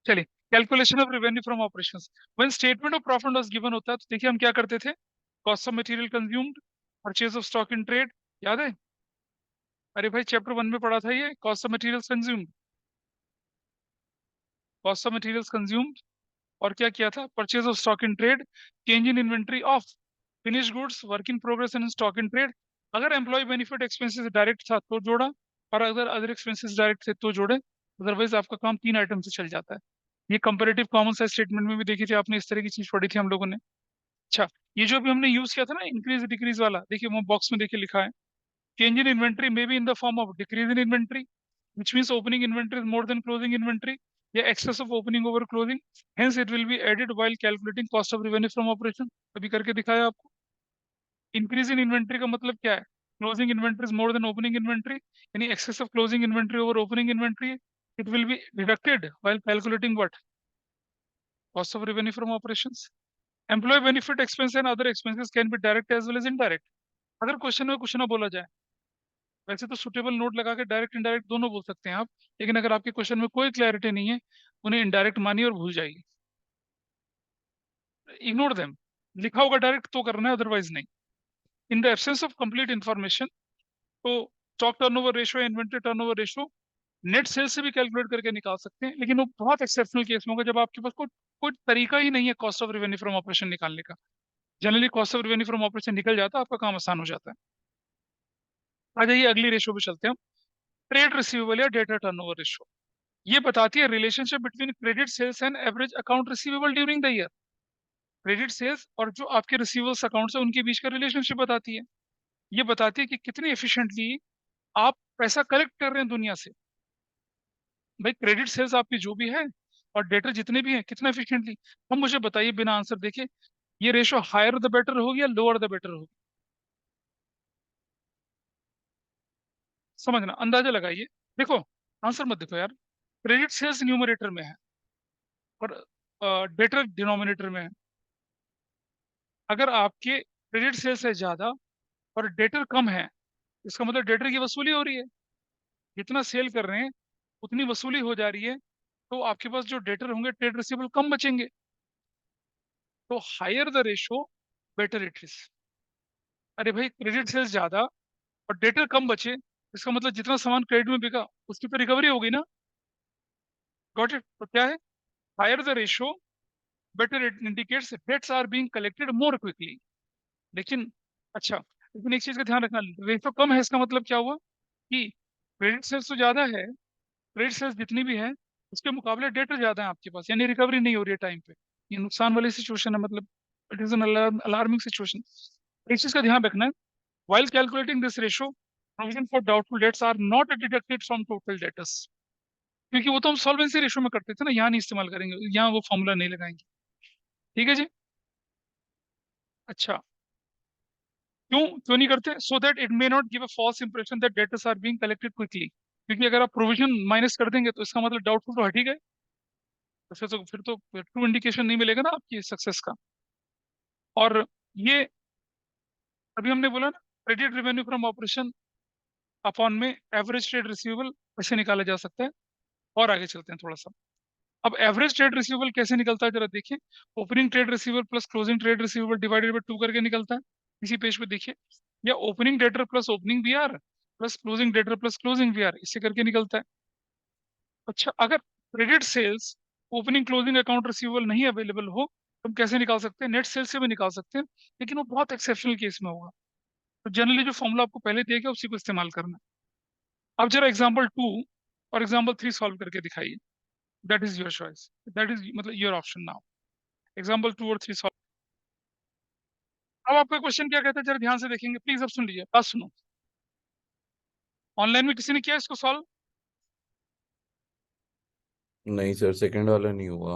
चलिए, calculation of revenue from operations. When statement of profit loss given होता है तो देखिए हम क्या करते थे। Cost of material consumed, purchase of stock in trade, याद है? अरे भाई चैप्टर 1 में पढ़ा था ये, cost of materials consumed, cost of materials consumed, और क्या किया था, purchase of stock in trade, change in inventory of finish goods, work in progress and stock in trade. अगर एम्प्लॉय बेनिफिट एक्सपेंसेस डायरेक्ट था तो जोड़ा, और अगर अदर एक्सपेंसेस डायरेक्ट थे तो जोड़े, अदरवाइज आपका काम 3 आइटम से चल जाता है। ये कंपैरेटिव कॉमन साइज स्टेटमेंट में भी देखी थी आपने, इस तरह की चीज पढ़ी थी हम लोगों ने। अच्छा, ये जो भी हमने यूज किया था ना इंक्रीज डिक्रीज वाला, देखिए वो बॉक्स में देखिए लिखा है, change in inventory may be in the form of decrease in inventory, which means opening inventory is more than closing inventory, या excess of opening over closing, hence it will be added while calculating cost of revenue from operation। अभी करके दिखाया आपको। Increase in inventory का मतलब क्या है, closing inventory is more than opening inventory, यानी excess of closing inventory over opening inventory, it will be deducted while calculating what, cost of revenue from operations। employee benefit expense and other expenses can be direct as well as indirect। अगर question में कुछ ना बोला जाए, वैसे तो suitable note लगा के डायरेक्ट इनडायरेक्ट दोनों बोल सकते हैं आप, लेकिन अगर आपके क्वेश्चन में कोई क्लैरिटी नहीं है, उन्हें इनडायरेक्ट मानिए और भूल जाइए, इग्नोर देम। लिखा होगा डायरेक्ट तो करना है, अदरवाइज नहीं। In the absence of complete information, तो stock turnover ratio, inventory turnover ratio net sales से भी कैलकुलेट करके निकाल सकते हैं, लेकिन वो बहुत एक्सेप्शनल केस में होगा जब आपके पास कोई तरीका ही नहीं है cost of revenue from operation निकालने का। Generally cost of revenue from operation निकल जाता है, आपका काम आसान हो जाता है। आ जाइए अगली रेशियो पे चलते हैं हम, ट्रेड रिसीवेबल या डेटा टर्नओवर रेशियो। ये बताती है relationship between credit sales and average account receivable during the year. Credit sales और जो आपके रिसीवेबल्स अकाउंट है उनके बीच का रिलेशनशिप बताती है। ये बताती है कि कितनी एफिशिएंटली आप पैसा कलेक्ट कर रहे हैं दुनिया से। भाई क्रेडिट सेल्स आपकी जो भी है और डेटर जितने भी हैं, कितना एफिशिएंटली। अब मुझे बताइए बिना आंसर देखे, ये रेशो हायर द बेटर होगी या लोअर द बेटर होगी? समझना, अंदाजा लगाइए। देखो, आंसर मत देखो यार। क्रेडिट सेल्स न्यूमरेटर में है और डेटर डिनोमिनेटर में है। अगर आपके क्रेडिट सेल्स है ज्यादा और डेटर कम है, इसका मतलब डेटर की वसूली हो रही है। जितना सेल कर रहे हैं उतनी वसूली हो जा रही है, तो आपके पास जो डेटर होंगे, ट्रेड रिसीवेबल कम बचेंगे। तो higher the ratio better it is. अरे भाई क्रेडिट सेल्स ज्यादा और डेटर कम बचे, इसका मतलब जितना सामान क्रेडिट में बिका उसकी तो रिकवरी होगी ना। Got it? तो क्या है, higher the ratio better it indicates debts are being collected more quickly. लेकिन अच्छा, लेकिन एक चीज का ध्यान रखना, रेशो कम है इसका मतलब क्या हुआ कि क्रेडिट सेल्स तो ज्यादा है, क्रेडिट सेल्स जितनी भी है उसके मुकाबले डेटर ज्यादा है आपके पास, यानी रिकवरी नहीं हो रही है टाइम पे। ये नुकसान वाली सिचुएशन है, मतलब it is an alarming situation. एक चीज का ध्यान रखना है, while calculating this ratio, provision for doubtful debts are not deducted from total debtors। क्योंकि वो तो हम सॉल्वेंसी रेशियो में करते थे ना, यहाँ नहीं इस्तेमाल करेंगे, यहाँ वो फॉर्मूला नहीं लगाएंगे। ठीक है जी। अच्छा, क्यों क्यों नहीं करते? So that it may not give a false impression that debtors are being collected quickly. क्योंकि अगर आप प्रोविजन माइनस कर देंगे तो इसका मतलब डाउटफुल तो हट ही गए, तो फिर तो ट्रू इंडिकेशन नहीं मिलेगा ना आपकी सक्सेस का। और ये अभी हमने बोला ना, credit revenue from operation upon में एवरेज ट्रेड रिसीवेबल ऐसे निकाला जा सकता है। और आगे चलते हैं थोड़ा सा। अब एवरेज ट्रेड रिसीवेबल कैसे निकलता है जरा देखिए। Opening trade receivable plus closing trade receivable divided by 2 करके निकलता है, इसी पेज पे देखिए। या opening debtor plus opening BR plus closing debtor plus closing BR, इससे करके निकलता है। अच्छा, अगर credit sales opening closing account receivable नहीं अवेलेबल हो तो हम कैसे निकाल सकते हैं? नेट सेल्स से भी निकाल सकते हैं, लेकिन वो बहुत एक्सेप्शनल केस में होगा। तो जनरली जो फॉर्मूला आपको पहले दिया गया उसी को इस्तेमाल करना है। अब जरा एग्जाम्पल 2 और एग्जाम्पल 3 सॉल्व करके दिखाइए। That is your choice, that is मतलब योर ऑप्शन नाउ। एग्जाम्पल 2 और 3 सॉल्व। अब आपका क्वेश्चन क्या कहता है जरा ध्यान से देखेंगे प्लीज, अब सुन लीजिए, बात सुनो। ऑनलाइन में किसी ने किया इसको सॉल्व? नहीं सर, सेकंड वाला नहीं हुआ।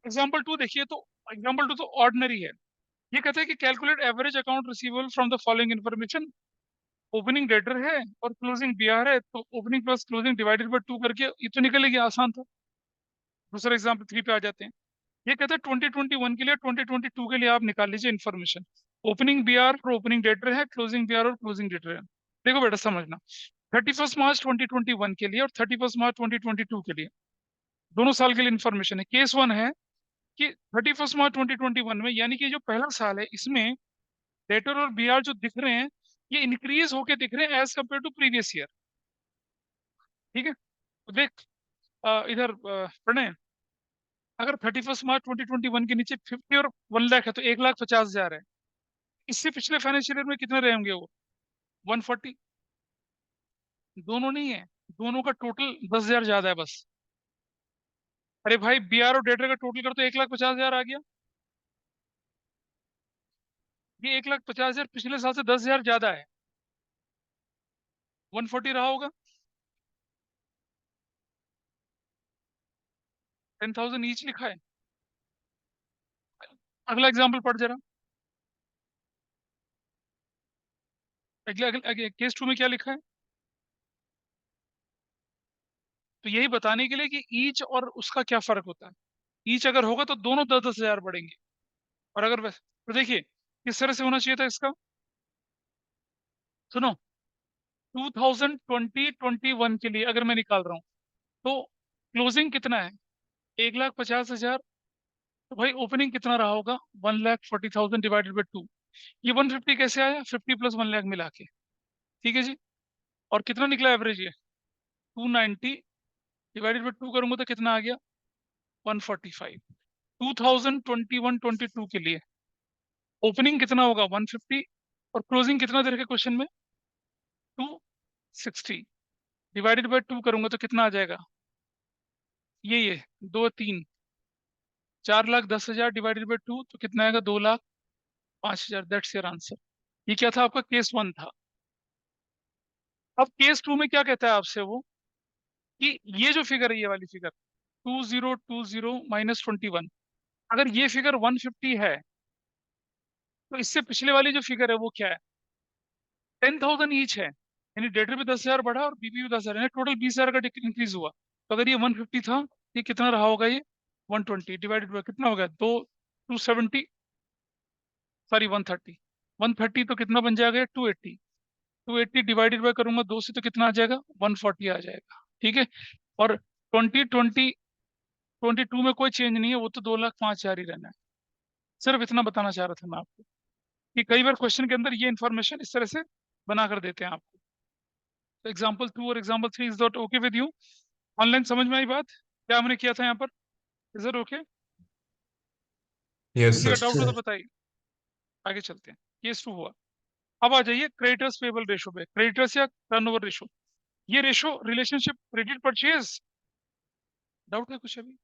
एग्जाम्पल 2 देखिए, तो एग्जाम्पल 2 तो ऑर्डिनरी है। ये कहता है कि calculate average account receivable from the following information. Opening debtor है और क्लोजिंग बीआर है, तो opening plus closing divided by 2 करके ये तो निकलेगी, आसान था। दूसरा एग्जाम्पल 3 पे आ जाते हैं। ये कहता है 2021 के लिए 2022 के लिए आप निकाल लीजिए इन्फॉर्मेशन। ओपनिंग बीआर और ओपनिंग डेटर है, क्लोजिंग बीआर और क्लोजिंग डेटर है। देखो बेटा समझना, 31 मार्च 2021 के लिए और 31 मार्च 2022 के लिए, दोनों साल के लिए इन्फॉर्मेशन है। केस वन है कि 31 मार्च 2021 में, यानी कि जो पहला साल है, इसमें डेटर और बीआर जो दिख रहे हैं ये इंक्रीज होके दिख रहे हैं as compare to previous year. ठीक है, तो देख इधर प्रणय, अगर 31 मार्च 2021 के नीचे 50 और 1 लाख है तो 1,50,000 है। इससे पिछले फाइनेंशियल ईयर में कितने रहे होंगे वो? 140। दोनों नहीं है, दोनों का टोटल 10,000 ज्यादा है बस। अरे भाई, बीआर और डेटर का टोटल कर तो 1,50,000 आ गया। ये 1,50,000 पिछले साल से 10,000 ज्यादा है। 140 रहा होगा। 10,000 ईच लिखा है। अगला एग्जाम्पल पढ़ जरा। अगले केस टू में क्या लिखा है? तो यही बताने के लिए कि ईच और उसका क्या फर्क होता है। ईच अगर होगा तो दोनों 10,000 बढ़ेंगे, और अगर तो देखिए किस तरह से होना चाहिए था इसका। सुनो, 2020-21 के लिए अगर मैं निकाल रहा हूँ तो क्लोजिंग कितना है? 1,50,000। तो भाई ओपनिंग कितना रहा होगा? 1,40,000 डिवाइडेड बाई 2। ये 150 कैसे आया? 50 प्लस 1 लाख मिला के। ठीक है जी। और कितना निकला एवरेज? ये 290 डिवाइडेड बाई 2 करूंगा तो कितना आ गया? 145। 2021-22 के लिए ओपनिंग कितना होगा? 150, और क्लोजिंग कितना दे रखे क्वेश्चन में? 260 डिवाइडेड बाई 2 करूंगा तो कितना आ जाएगा? ये 4,10,000 डिवाइडेड बाई 2 तो कितना आएगा? 2,05,000। That's your answer. ये क्या था? आपका केस वन था। अब केस टू में क्या कहता है आपसे वो, कि ये जो फिगर है, ये वाली फिगर 2020 - 21, अगर ये फिगर 150 है तो इससे पिछले वाली जो फिगर है वो क्या है? 10,000 ईच है, यानी डेटर भी 10,000 बढ़ा और बीपी भी 10,000, यानी टोटल 20,000 का इंक्रीज हुआ। तो अगर ये 150 था, ये कितना रहा होगा? ये 120 डिवाइडेड बाय कितना हो गया? 270, सॉरी 130। 130 तो कितना बन जाएगा? 280। 280 डिवाइडेड बाय करूंगा 2 से तो कितना आ जाएगा? 140 आ जाएगा। ठीक है। और 2022 में कोई चेंज नहीं है, वो तो 2,05,000 ही रहना है। सिर्फ इतना बताना चाह रहा था मैं आपको, कि कई बार क्वेश्चन के अंदर ये इन्फॉर्मेशन इस तरह से बना कर देते हैं आपको। तो एग्जाम्पल 2 और example 3 is not okay with you? Online समझ में आई बात क्या हमने किया था यहाँ पर? Is it okay? Yes, किसी का sir. डाउट हो तो Sir, बताइए। आगे चलते हैं। केस 2 हुआ। अब आ जाइए क्रेडिटर्स पेबल रेशो पे। क्रेडिटर्स या टर्नओवर रेशो, ये ratio relationship credit purchase. Doubt है कुछ अभी?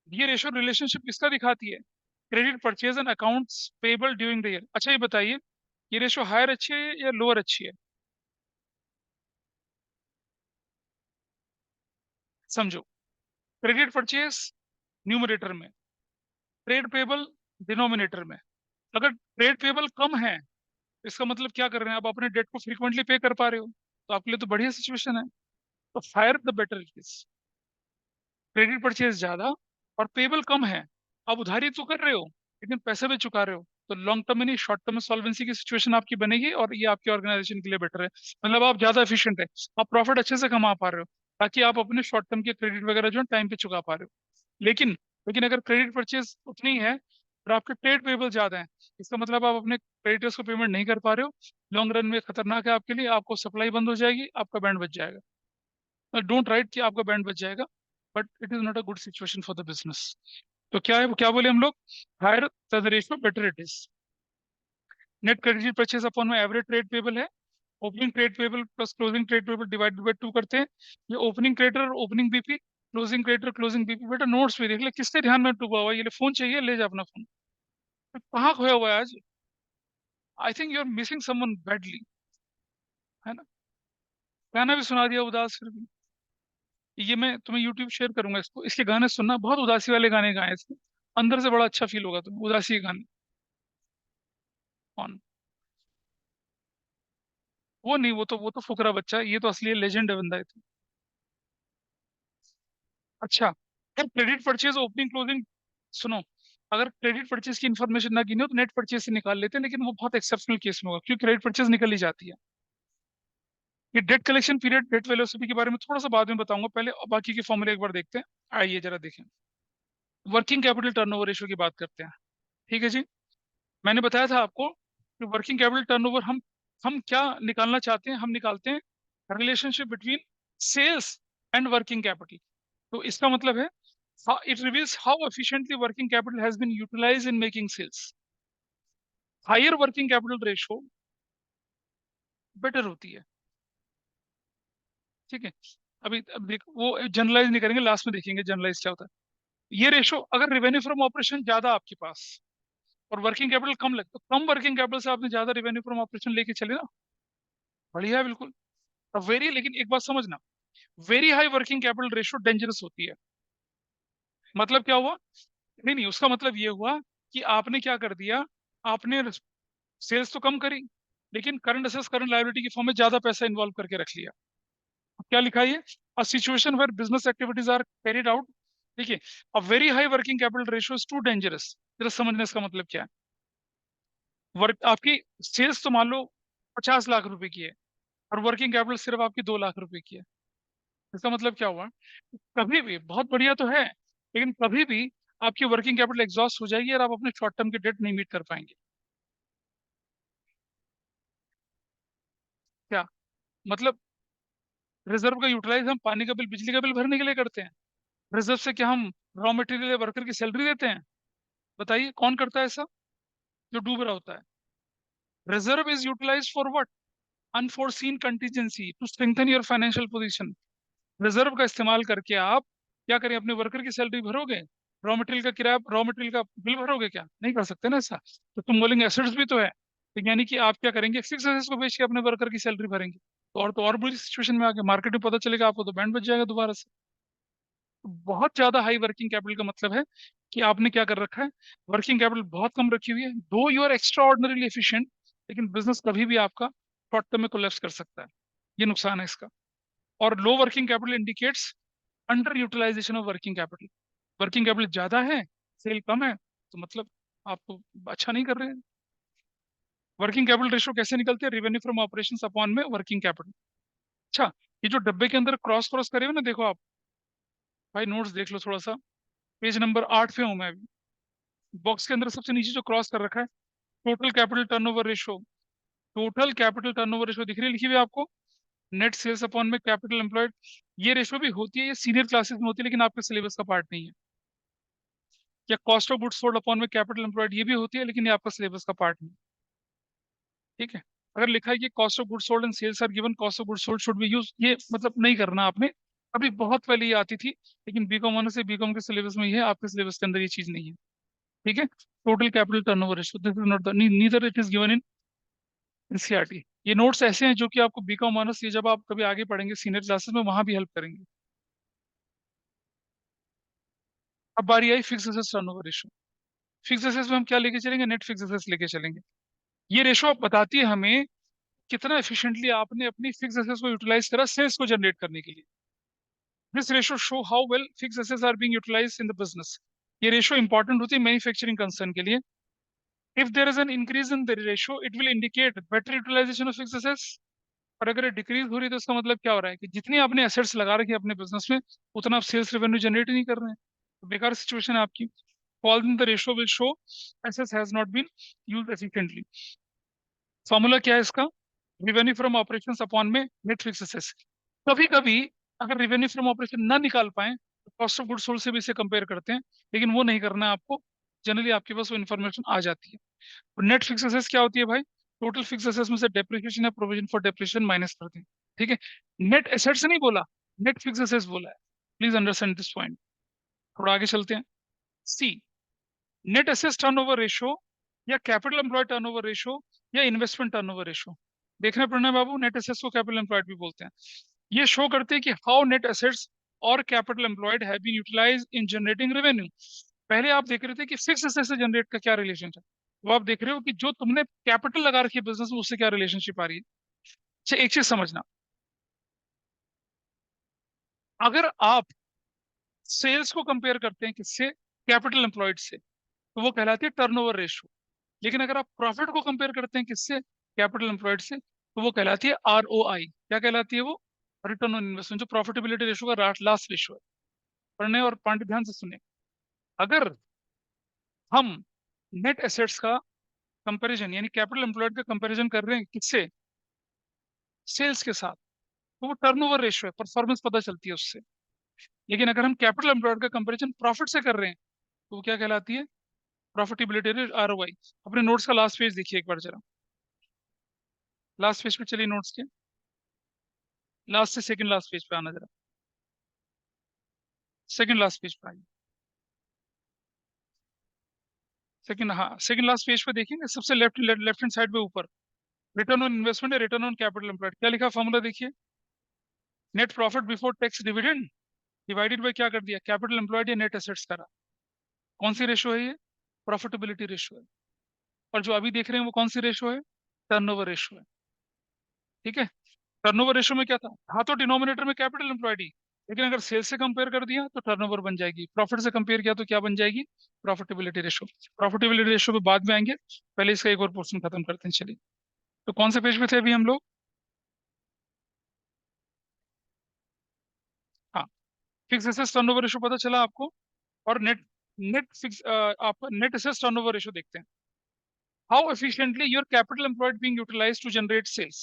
ये रेशो रिलेशनशिप किसका दिखाती है? Credit purchase and accounts payable during the year. अच्छा ये बताइए, ये रेशो हायर अच्छी है या लोअर अच्छी है? समझो, क्रेडिट परचेज न्यूमरेटर में, ट्रेड पेबल डिनोमिनेटर में। अगर ट्रेड पेबल कम है, इसका मतलब क्या कर रहे हैं? आप अपने डेट को फ्रीक्वेंटली पे कर पा रहे हो, तो आपके लिए तो बढ़िया सिचुएशन है। तो higher the better it is. Credit purchase ज्यादा और पेबल कम है, आप उधारी तो कर रहे हो लेकिन पैसे भी चुका रहे हो, तो लॉन्ग टर्म में नहीं, शॉर्ट टर्म में सॉल्वेंसी की सिचुएशन आपकी बनेगी, और ये आपकी ऑर्गेनाइजेशन के लिए बेटर है। मतलब आप ज्यादा एफिशिएंट है, आप प्रॉफिट अच्छे से कमा पा रहे हो, ताकि आप अपने शॉर्ट टर्म के क्रेडिट वगैरह जो है टाइम पे चुका पा रहे हो। लेकिन लेकिन अगर क्रेडिट परचेज उतनी है और आपके ट्रेड पेबल ज्यादा है, इसका मतलब आप अपने क्रेडिटर्स को पेमेंट नहीं कर पा रहे हो। लॉन्ग रन में खतरनाक है आपके लिए, आपको सप्लाई बंद हो जाएगी, आपका बैंड बच जाएगा। डोंट राइट कि आपका बैंड बच जाएगा, but it is not a good situation for the business. तो क्या है, क्या बोले हम लोग? Higher the ratio better it is. Net credit purchase upon में एवरेज ट्रेड पेबल है, opening trade payable plus closing trade payable divided by 2 करते हैं। ये ओपनिंग क्रेडिटर और opening BP, closing creditor closing BP. बेटा नोट्स भी देख ले, किससे ध्यान में डूबा हुआ है? ये ले फोन चाहिए, ले जा अपना फोन। कहाँ खोया हुआ है आज? I think you are missing someone badly, है ना? गाना भी सुना दिया उदास फिर भी। ये मैं तुम्हें यूट्यूब शेयर करूंगा, इसको, इसके गाने सुनना, बहुत उदासी वाले गाने गाए इसके। अंदर से बड़ा अच्छा फील होगा तुम्हें, उदासी के गाने। कौन? वो नहीं, वो तो फुकरा बच्चा है, ये तो असली लेजेंड है बंदा है तो। अच्छा, फिर क्रेडिट परचेज ओपनिंग क्लोजिंग। सुनो, अगर क्रेडिट परचेज की इन्फॉर्मेशन ना गिनी हो तो नेट परचेज से निकाल लेते हैं, लेकिन वो बहुत एक्सेप्शनल केस में होगा क्योंकि क्रेडिट परचेज निकल ही जाती है। ये debt collection period, debt velocity के बारे में थोड़ा सा बाद में बताऊंगा, पहले बाकी के फॉर्मूले एक बार देखते हैं। आइए जरा देखें, वर्किंग कैपिटल टर्नओवर रेशियो की बात करते हैं। ठीक है जी, मैंने बताया था आपको कि वर्किंग कैपिटल टर्नओवर हम क्या निकालना चाहते हैं, हम निकालते हैं relationship between sales and working capital. तो इसका मतलब है it reveals how efficiently working capital has been utilized in making sales. Higher working capital ratio better होती है। ठीक है, अभी अब देख वो जनरलाइज नहीं करेंगे, लास्ट में देखेंगे जनरलाइज क्या होता है। ये रेशो अगर रेवेन्यू फ्रॉम ऑपरेशन ज्यादा आपके पास और वर्किंग कैपिटल कम लगे, तो कम वर्किंग कैपिटल से आपने ज्यादा रेवेन्यू फ्रॉम ऑपरेशन लेके चले ना, बढ़िया है बिल्कुल। अब वेरी, लेकिन एक बात समझना, very high working capital ratio dangerous होती है। मतलब क्या हुआ, नहीं नहीं, उसका मतलब ये हुआ कि आपने क्या कर दिया, आपने सेल्स तो कम करी लेकिन करंट असेट्स करंट लायबिलिटी की फॉर्म में ज्यादा पैसा इन्वॉल्व करके रख लिया। क्या लिखा है, a situation where business activities are carried out. देखिए, a very high working capital ratio is too dangerous. जरा समझने इसका मतलब क्या है। वर्क आपकी सेल्स तो मान लो 50 लाख रुपए की है और वर्किंग कैपिटल सिर्फ आपकी 2 लाख रुपए की है। इसका मतलब क्या हुआ, कभी भी बहुत बढ़िया तो है लेकिन कभी भी आपकी वर्किंग कैपिटल एग्जॉस्ट हो जाएगी और आप अपने शॉर्ट टर्म के डेट नहीं मीट कर पाएंगे। क्या मतलब, रिजर्व का यूटिलाइज हम पानी का बिल, बिजली का बिल भरने के लिए करते हैं। रिजर्व से क्या हम रॉ मटेरियल या वर्कर की सैलरी देते हैं? बताइए कौन करता है ऐसा, जो डूब रहा होता है। Reserve is utilize for what, unforeseen contingency to strengthen your financial position. Reserve का इस्तेमाल करके आप क्या करें, अपने वर्कर की सैलरी भरोगे, रॉ मटेरियल का किराया, रॉ मटेरियल का बिल भरोगे? क्या नहीं कर सकते ना ऐसा, तो तुम बोलेंगे एसेट्स भी तो है, तो यानी कि आप क्या करेंगे, फिक्स एसेट्स को बेच के अपने वर्कर की सैलरी भरेंगे। तो और बुरी सिचुएशन में आके मार्केट में पता चलेगा आपको, तो बैंड बच जाएगा दोबारा से। तो बहुत ज्यादा हाई वर्किंग कैपिटल का मतलब है कि आपने क्या कर रखा है, वर्किंग कैपिटल बहुत कम रखी हुई है। Though you are extraordinarily efficient, लेकिन बिजनेस कभी भी आपका शॉर्ट टर्म में कोलैप्स कर सकता है। ये नुकसान है इसका। और low working capital indicates under utilisation of working capital. Working capital ज्यादा है, सेल कम है, तो मतलब आप तो अच्छा नहीं कर रहे हैं। वर्किंग कैपिटल रेशियो कैसे निकलते हैं, रेवेन्यू फ्रॉम ऑपरेशंस अपॉन में वर्किंग कैपिटल। अच्छा, ये जो डब्बे के अंदर क्रॉस क्रॉस करे हुए ना, देखो आप भाई, नोट्स देख लो थोड़ा सा, पेज नंबर 8 पे हूं मैं अभी। बॉक्स के अंदर सबसे नीचे जो क्रॉस कर रखा है, total capital turnover ratio. Total capital turnover ratio दिख रही है, लिखी हुई है आपको, नेट सेल्स अपॉन में कैपिटल एम्प्लॉयड। ये रेशियो भी होती है, ये सीनियर क्लासेस में होती है लेकिन आपके सिलेबस का पार्ट नहीं है। या cost of goods sold upon में कैपिटल एम्प्लॉयड, ये भी होती है लेकिन ये आपका सिलेबस का पार्ट नहीं। ठीक है, अगर लिखा है कि cost of goods sold and sales are given, cost of goods sold should be use, ये मतलब नहीं करना आपने। अभी बहुत पहले ये आती थी, लेकिन बीकॉम होने से बीकॉम के सिलेबस में ही है, आपके सिलेबस के अंदर ये चीज नहीं है। ठीक है, total capital turnover ratio, this is not the, neither it is given in NCERT. ये नोट्स ऐसे हैं जो कि आपको बीकॉम ऑनर्स, ये जब आप कभी आगे पढ़ेंगे सीनियर क्लासेस में, वहां भी हेल्प करेंगे। अब बारी I fix assets turnover ratio. Fix assets में हम क्या लेके चलेंगे, नेट फिक्स एसेट्स लेके चलेंगे। ये रेशियो बताती है हमें कितना एफिशिएंटली आपने अपनी फिक्स एसेट्स को यूटिलाइज करा सेल्स को जनरेट करने के लिए। This ratio show how well fix assets are being utilized in the business. ये रेशियो इंपॉर्टेंट होती है मैन्युफैक्चरिंग कंसर्न के लिए। If there is an increase in the ratio it will indicate better utilization of fix assets. और अगर decrease हो रही है तो इसका मतलब क्या हो रहा है कि जितनी आपने एसेट्स लगा रखी है अपने बिजनेस में, उतना आप सेल्स रेवेन्यू जनरेट नहीं कर रहे हैं, तो बेकार सिचुएशन है आपकी। Fall in the ratio will show assets has not been used efficiently. Formula क्या है इसका, रेवेन्यू फ्रॉम ऑपरेशंस अपॉन में नेट फिक्स एसेट्स। कभी कभी अगर रेवेन्यू फ्रॉम ऑपरेशन ना निकाल पाए तो कॉस्ट ऑफ गुड्स सोल्ड से भी इसे कंपेयर करते हैं, लेकिन वो नहीं करना है आपको। जनरली आपके पास वो इन्फॉर्मेशन आ जाती है। और नेट फिक्स एसेट्स क्या होती है भाई, टोटल फिक्स एसेट्स में से डेप्रिसिएशन या प्रोविजन फॉर डेप्रिसिएशन माइनस करते हैं। ठीक है, नेट एसेट्स नहीं बोला, नेट फिक्स एसेट्स बोला है। Please understand this point. थोड़ा आगे चलते हैं। See, net assets turnover ratio या कैपिटल एम्प्लॉयड टर्नओवर रेशियो या इन्वेस्टमेंट टर्नओवर रेशियो, देखना पड़ना है बाबू। नेट एसेट्स को कैपिटल एम्प्लॉयड भी बोलते हैं। ये शो करते हैं कि हाउ नेट एसेट्स और capital employed have been utilized in generating revenue. पहले आप देख रहे थे कि फिक्स एसेट से जनरेट का क्या रिलेशन है, वो आप देख रहे हो कि जो तुमने कैपिटल लगा रखी है बिजनेस में, उससे क्या रिलेशनशिप आ रही है। अच्छा, एक चीज समझना, अगर आप सेल्स को कंपेयर करते हैं किससे, कैपिटल एम्प्लॉयड से, तो वो कहलाती है टर्नओवर रेशो। लेकिन अगर आप प्रॉफिट को कंपेयर करते हैं किससे, कैपिटल एम्प्लॉयड से, तो वो कहलाती है ROI। क्या कहलाती है वो? रिटर्न ऑन इन्वेस्टमेंट, जो प्रॉफिटेबिलिटी रेशो का लास्ट रेशो है। पढ़ने और पांडे ध्यान से सुने। अगर हम नेट एसेट्स का कंपैरिजन यानी कैपिटल एम्प्लॉयड का कंपैरिजन कर रहे हैं किससे, सेल्स के साथ, तो वो टर्नओवर रेशो है, परफॉर्मेंस पता चलती है उससे। लेकिन अगर हम कैपिटल एम्प्लॉयड का कंपैरिजन प्रॉफिट से कर रहे हैं तो वो क्या कहलाती है, प्रॉफिटेबिलिटी ROI। अपने नोट्स का लास्ट पेज देखिए एक बार जरा, लास्ट पेज पे चलिए, नोट्स के लास्ट से सेकंड लास्ट पेज पे आना जरा, सेकंड लास्ट पेज पे आइए, सेकंड, हाँ सेकंड लास्ट पेज पे देखेंगे, सबसे लेफ्ट लेफ्ट हैंड साइड पे ऊपर रिटर्न ऑन इन्वेस्टमेंट है, रिटर्न ऑन कैपिटल एम्प्लॉयड, क्या लिखा फॉर्मूला देखिए, net profit before tax dividend divided bye क्या कर दिया, कैपिटल एम्प्लॉयड या नेट एसेट्स करा। कौन सी रेशो है ये, प्रॉफिटेबिलिटी रेशो है। और जो अभी देख रहे हैं वो कौन सी रेशो है, टर्नओवर रेशो है। ठीक है, टर्नओवर रेशो में क्या था, हाँ तो डिनोमिनेटर में कैपिटल एम्प्लॉयड ही, लेकिन अगर सेल्स से कंपेयर कर दिया तो टर्नओवर बन जाएगी, प्रॉफिट से कंपेयर किया तो क्या बन जाएगी, प्रॉफिटेबिलिटी रेशो। प्रॉफिटेबिलिटी रेशो पे बाद में आएंगे, पहले इसका एक और पोर्शन खत्म करते हैं। चलिए, तो कौन से पेज पे थे अभी हम लोग, हाँ, फिक्स एसेट्स टर्नओवर रेशो पता चला आपको, और नेट नेट फिक्स आप नेट एसेट्स टर्नओवर रेशो देखते हैं। How efficiently your capital employed being utilised to generate sales.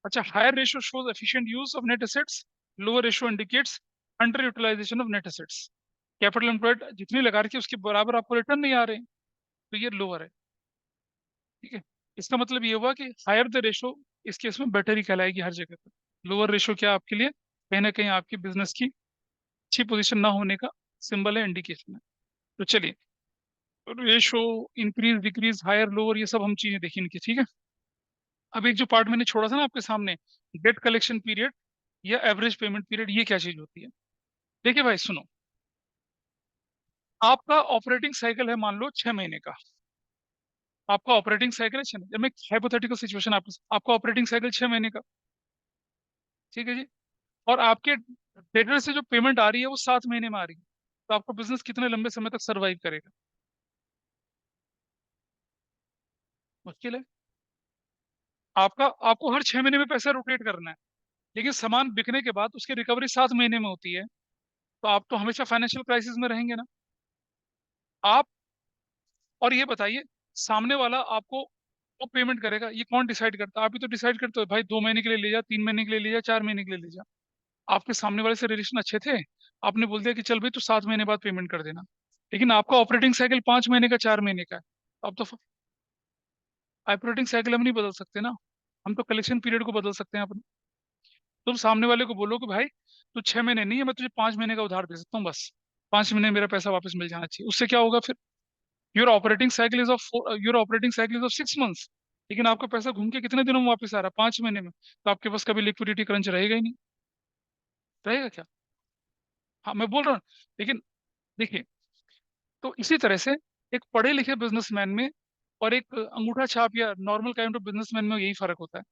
अच्छा, higher ratio shows efficient use of net assets, lower ratio indicates under utilisation of net assets. Capital employed जितनी लगा रखी है उसके बराबर आपको रिटर्न नहीं आ रहे हैं, तो ये लोअर है। ठीक है, इसका मतलब ये हुआ कि हायर द रेशो इस केस में बेटर ही कहलाएगी हर जगह पर। लोअर रेशो क्या आपके लिए कहीं ना कहीं आपकी बिजनेस की अच्छी पोजीशन ना होने का सिंबल है, इंडिकेशन है। तो चलिए, ratio, increase decrease higher lower, ये सब हम चीजें देखी इनकी। ठीक है, अब एक जो पार्ट मैंने छोड़ा था ना आपके सामने, डेट कलेक्शन पीरियड या एवरेज पेमेंट पीरियड, ये क्या चीज होती है। देखिए भाई सुनो, आपका ऑपरेटिंग साइकिल है मान लो 6 महीने का, आपका ऑपरेटिंग साइकिल है 6 महीने, मैं हाइपोथेटिकल सिचुएशन आपका ऑपरेटिंग साइकिल 6 महीने का, ठीक है जी, और आपके डेटर से जो पेमेंट आ रही है वो 7 महीने में आ रही है, तो आपका बिजनेस कितने लंबे समय तक सर्वाइव करेगा, मुश्किल है। आपका आपको हर 6 महीने में पैसा रोटेट करना है, लेकिन सामान बिकने के बाद उसकी रिकवरी 7 महीने में होती है, तो आप तो हमेशा फाइनेंशियल क्राइसिस में रहेंगे ना आप। और ये बताइए, सामने वाला आपको वो पेमेंट करेगा, ये कौन डिसाइड करता है, आप ही तो डिसाइड करते हो भाई, 2 महीने के लिए ले जा, 3 महीने के लिए ले जा, 4 महीने के लिए ले जा। आपके सामने वाले से रिलेशन अच्छे थे, आपने बोल दिया कि चल भाई तू 7 महीने बाद पेमेंट कर देना, लेकिन आपका ऑपरेटिंग साइकिल 5 महीने का, 4 महीने का है, तो अब तो ऑपरेटिंग साइकिल हम नहीं बदल सकते ना, हम तो कलेक्शन पीरियड को बदल सकते हैं अपने। तुम सामने वाले को बोलो कि भाई तू 6 महीने नहीं है, मैं तुझे 5 महीने का उधार दे सकता हूँ बस, 5 महीने में मेरा पैसा वापस मिल जाना चाहिए, उससे क्या होगा फिर, your operating cycle is of 6 months, लेकिन आपका पैसा घूम के कितने दिनों में वापस आ रहा है, 5 महीने में, तो आपके पास कभी लिक्विडिटी क्रंच रहेगा ही नहीं, रहेगा क्या। हाँ मैं बोल रहा हूँ, लेकिन देखिए, तो इसी तरह से एक पढ़े लिखे बिजनेसमैन में और एक अंगूठा छाप या नॉर्मल काइंड ऑफ बिजनेसमैन में यही फर्क होता है।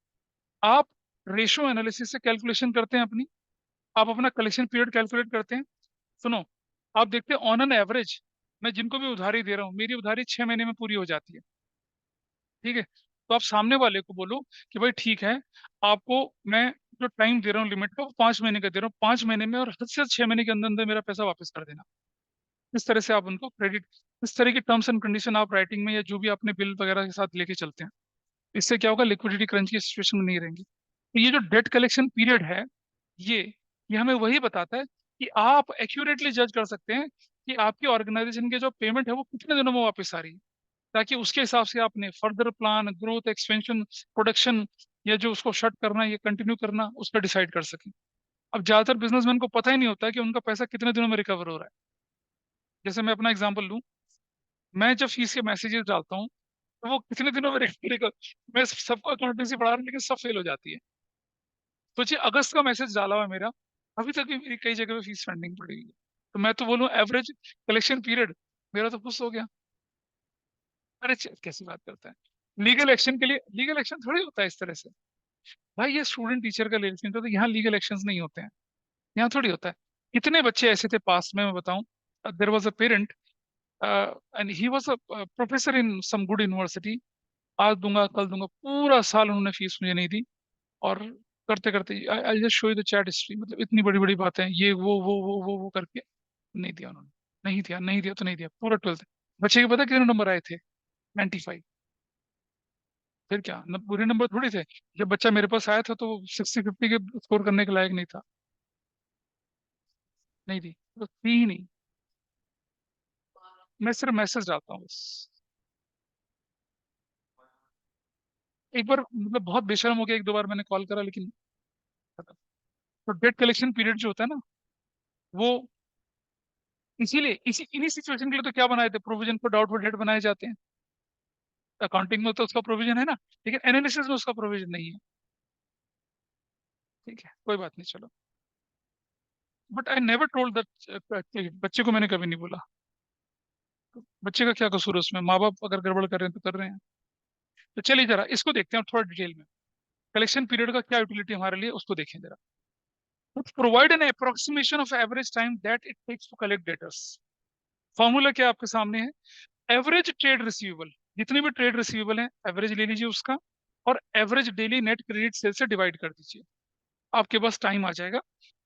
आप रेशियो एनालिसिस से कैलकुलेशन करते हैं अपनी, आप अपना कलेक्शन पीरियड कैलकुलेट करते हैं। सुनो, आप देखते हैं ऑन एन एवरेज, मैं जिनको भी उधारी दे रहा हूँ मेरी उधारी 6 महीने में पूरी हो जाती है, ठीक है, तो आप सामने वाले को बोलो कि भाई ठीक है, आपको मैं जो टाइम दे रहा हूँ लिमिट का वो 5 महीने का दे रहा हूँ, 5 महीने में और हद से 6 महीने के अंदर अंदर मेरा पैसा वापस कर देना। इस तरह से आप उनको क्रेडिट, इस तरह की टर्म्स एंड कंडीशन आप राइटिंग में या जो भी अपने बिल वगैरह के साथ लेके चलते हैं, इससे क्या होगा, लिक्विडिटी क्रंच की सिचुएशन में नहीं रहेंगे। तो ये जो डेट कलेक्शन पीरियड है, ये ये हमें वही बताता है कि आप एक्यूरेटली जज कर सकते हैं कि आपकी ऑर्गेनाइजेशन के जो पेमेंट है वो कितने दिनों में वापस आ रही है, ताकि उसके हिसाब से आपने further plan, growth, expansion, production, या जो उसको शट करना या कंटिन्यू करना उस पर डिसाइड कर सकें। अब ज्यादातर बिजनेसमैन को पता ही नहीं होता है कि उनका पैसा कितने दिनों में रिकवर हो रहा है। जैसे मैं अपना एग्जांपल लूं, मैं जब फीस के मैसेजेस डालता हूँ तो वो कितने दिनों में रिकवर, मैं सबको अकाउंटेंसी पढ़ा रहा हूँ लेकिन सब फेल हो जाती है। सोचिए, अगस्त का मैसेज डाला हुआ है मेरा, अभी तक भी मेरी कई जगह पे फीस पेंडिंग पड़ी हुई है, तो मैं तो बोलूँ एवरेज कलेक्शन पीरियड मेरा तो खुश हो गया। अरे कैसी बात करता है, लीगल एक्शन के लिए लीगल एक्शन थोड़ी होता है इस तरह से। भाई ये स्टूडेंट टीचर का रिलेशन तो यहाँ लीगल एक्शंस नहीं होते हैं, यहाँ थोड़ी होता है। कितने बच्चे ऐसे थे पास्ट में, मैं बताऊं, there was a parent, and he was a professor in some good university. आज दूंगा कल दूंगा, पूरा साल उन्होंने फीस मुझे नहीं दी। और करते करते I just show you the chat history, मतलब इतनी बड़ी बड़ी बातें, ये वो करके नहीं दिया उन्होंने। नहीं दिया, नहीं दिया तो नहीं दिया, पूरा 12th। बच्चे के पता कितने नंबर आए थे? 95। फिर क्या बुरे नंबर थोड़ी थे। जब बच्चा मेरे पास आया था तो 60-50 के स्कोर करने के लायक नहीं था। नहीं दी तो थी ही नहीं। मैं सिर्फ मैसेज डालता हूँ बस। एक बार मतलब बहुत बेशर्म हो गया, एक दो बार मैंने कॉल करा लेकिन तो डेट कलेक्शन पीरियड जो होता है ना, वो इसीलिए इसी इन्हीं सिचुएशन के लिए तो क्या बनाए थे, प्रोविजन फॉर डाउटफुल डेट बनाए जाते हैं। अकाउंटिंग में तो उसका प्रोविजन है ना, लेकिन एनालिसिस में उसका प्रोविजन नहीं है। ठीक है, कोई बात नहीं, चलो। But I never told that, बच्चे को मैंने कभी नहीं बोला। बच्चे का क्या कसूर है उसमें? माँ बाप अगर गड़बड़ कर रहे हैं तो कर रहे हैं। तो चलिए जरा इसको देखते हैं थोड़ा डिटेल में। कलेक्शन पीरियड का क्या यूटिलिटी हमारे लिए, उसको देखें जरा। Provide an approximation of average time that it takes to collect debtors. Formula क्या आपके सामने है? एवरेज ट्रेड रिसीवेबल, जितने भी ट्रेड रिसीवेबल हैं एवरेज ले लीजिए उसका, और average daily net credit sale से डिवाइड कर दीजिए। आपके पास टाइम आ जाएगा,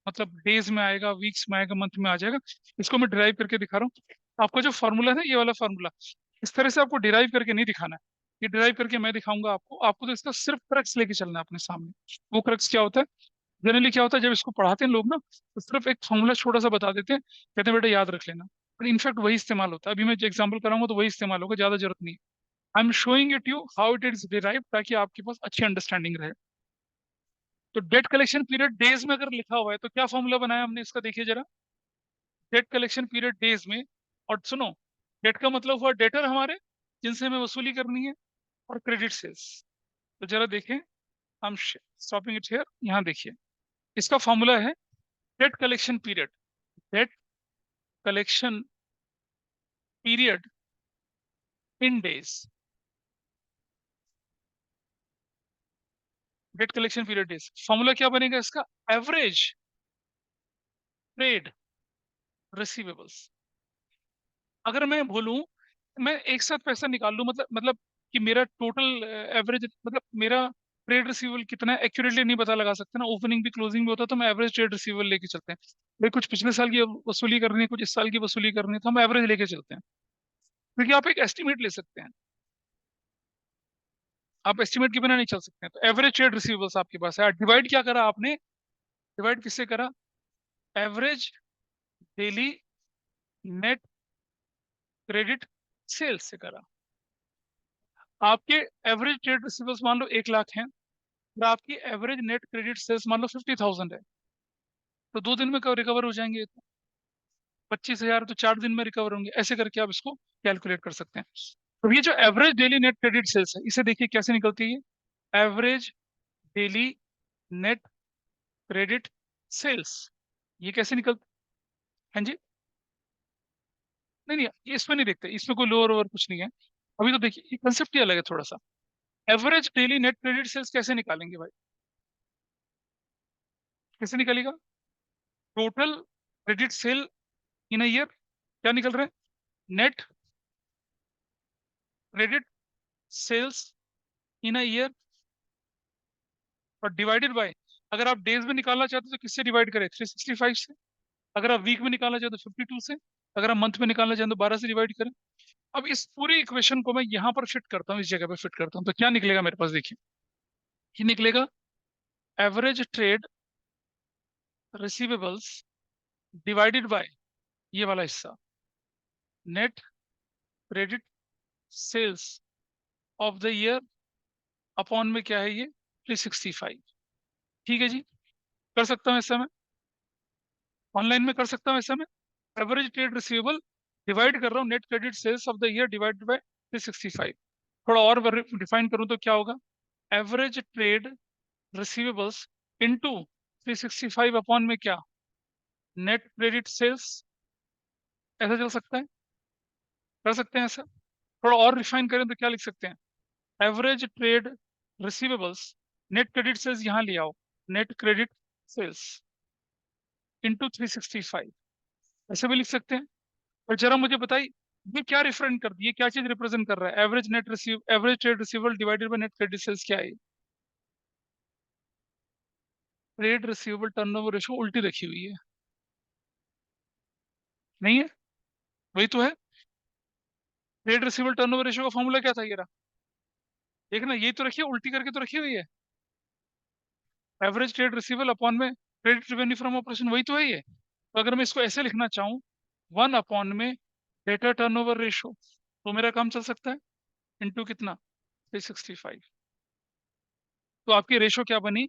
मतलब डेज में आएगा, वीक्स में आएगा, मंथ में आ जाएगा। इसको मैं डिराइव करके दिखा रहा हूँ। आपका जो फॉर्मूला है ये वाला फॉर्मूला, इस तरह से आपको डिराइव करके नहीं दिखाना है। ये डिराइव करके मैं दिखाऊंगा आपको। आपको तो इसका सिर्फ क्रक्स लेके चलना है अपने सामने। वो क्रक्स क्या होता है? जनरली क्या होता है, जब इसको पढ़ाते हैं लोग ना, तो सिर्फ एक फॉर्मूला छोटा सा बता देते हैं, कहते हैं बेटा याद रख लेना। बट इनफैक्ट वही इस्तेमाल होता है। अभी मैं जो एग्जाम्पल कराऊंगा तो वही इस्तेमाल होगा, ज्यादा जरूरत नहीं है। I am showing it you how it is derive, ताकि आपके पास अच्छी अंडरस्टैंडिंग रहे। तो डेट कलेक्शन पीरियड डेज में अगर लिखा हुआ है तो क्या फॉर्मूला बनाया हमने इसका, देखिए जरा। डेट कलेक्शन पीरियड डेज में, और सुनो, डेट का मतलब हुआ डेटर हमारे, जिनसे हमें वसूली करनी है, और क्रेडिट सेल्स। तो जरा देखें, हम स्टॉपिंग इट हियर, यहाँ देखिए। इसका फॉर्मूला है debt collection period, debt collection period in days. Debt collection period days, formula क्या बनेगा इसका? Average trade receivables. अगर मैं बोलूं मैं एक साथ पैसा निकाल लूं, मतलब कि मेरा टोटल एवरेज, मतलब मेरा ट्रेड रिसीवेबल कितना है एक्यूरेटली नहीं पता लगा सकते ना। ओपनिंग भी क्लोजिंग भी होता तो हम एवरेज ट्रेड रिसीवेबल लेके चलते हैं। भाई कुछ पिछले साल की वसूली करनी है, कुछ इस साल की वसूली करनी है, तो हम एवरेज लेके चलते हैं। क्योंकि आप एक एस्टिमेट ले सकते हैं, आप एस्टिमेट के बिना नहीं चल सकते हैं। तो एवरेज ट्रेड रिसीवेबल्स आपके पास है। डिवाइड क्या करा आपने? डिवाइड किससे करा? Average daily net credit sales से करा। आपके एवरेज ट्रेड रिसीवेबल्स मान लो 1 लाख हैं, और आपकी एवरेज नेट क्रेडिट सेल्स मान लो 50,000 है, तो 2 दिन में कब रिकवर हो जाएंगे? 25,000 तो 4 दिन में रिकवर होंगे। ऐसे करके आप इसको कैलकुलेट कर सकते हैं। तो ये जो average daily net credit sales है, इसे देखिए कैसे निकलती है। Average daily net credit sales, ये कैसे निकलती? हाँ जी। नहीं नहीं, ये इसमें नहीं देखते, इसमें कोई लोअर ओवर कुछ नहीं है। अभी तो देखिए ये कंसेप्ट ही अलग है थोड़ा सा। Average daily net credit sales कैसे निकालेंगे भाई? कैसे निकलेगा? Total credit sale in a year, क्या निकल रहा है? Net credit sales in a year, और डिवाइडेड बाय, अगर आप डेज में निकालना चाहते हो तो किससे डिवाइड करें? 365 से। अगर आप वीक में निकालना चाहते हो 52 से। अगर आप मंथ में निकालना चाहते हो 12 से डिवाइड करें। अब इस पूरी इक्वेशन को मैं यहाँ पर फिट करता हूँ, इस जगह पे फिट करता हूँ, तो क्या निकलेगा मेरे पास? देखिए, ये निकलेगा average trade receivables divided by ये वाला हिस्सा, net credit sales of the year, upon में क्या है ये? 365। ठीक है जी, कर सकता हूँ ऐसा मैं, ऑनलाइन में कर सकता हूँ ऐसा मैं। एवरेज ट्रेड रिसीवेबल डिवाइड कर रहा हूँ net credit sales of the year divided by 365। थोड़ा और डिफाइन करूँ तो क्या होगा? Average trade receivables into 365 upon में क्या? Net credit sales. ऐसा चल सकता है? कर सकते हैं ऐसा? थोड़ा और रिफाइन करें तो क्या लिख सकते हैं? Average trade receivables, net credit sales यहाँ ले आओ, नेट क्रेडिट सेल्स इंटू 365, ऐसे भी लिख सकते हैं। और जरा मुझे बताइए, ये क्या रिफरेंट कर ये क्या चीज रिप्रेजेंट कर रहा है? Average trade receivable divided by net credit sales क्या है? ट्रेड रिसीवेबल टर्नओवर रेशियो उल्टी रखी हुई है, नहीं है? वही तो है। ट्रेड रिसीवेबल टर्नओवर रेशियो का फॉर्मूला क्या था? ये रहा, देखना, यही तो रखी है, उल्टी करके तो रखी हुई है। एवरेज ट्रेड रिसीवेबल अपॉन में क्रेडिट रेवेन्यू फ्रॉम ऑपरेशन, वही तो है ये। तो अगर मैं इसको ऐसे लिखना चाहूँ, 1 अपॉन में डेटा टर्नओवर रेशियो, तो मेरा काम चल सकता है, इंटू कितना, 365। तो आपकी रेशियो क्या बनी?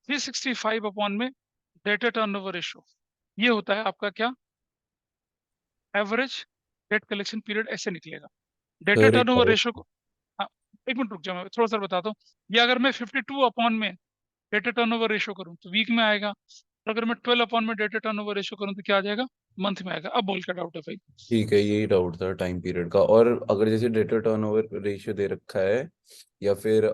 365 अपॉन में डेटा टर्नओवर रेशियो। ये होता है आपका क्या? एवरेज डेट कलेक्शन पीरियड, ऐसे निकलेगा। डेटा सर एक टर्नओवर और रेशियो को, हाँ, एक मिनट रुक जाओ, मैं थोड़ा सा बताता हूँ। ये अगर मैं 52 अपॉन में डेटा टर्नओवर रेशियो करूँ तो वीक में आएगा, और अगर मैं 12 अपॉन में डेटा टर्नओवर रेशियो करूँ तो क्या आ जाएगा? मंथ में आएगा। अब बोल क्या डाउट है भाई? ठीक है, यही डाउट था टाइम पीरियड का। और अगर जैसे डेटा टर्नओवर रेशियो दे रखा है, या फिर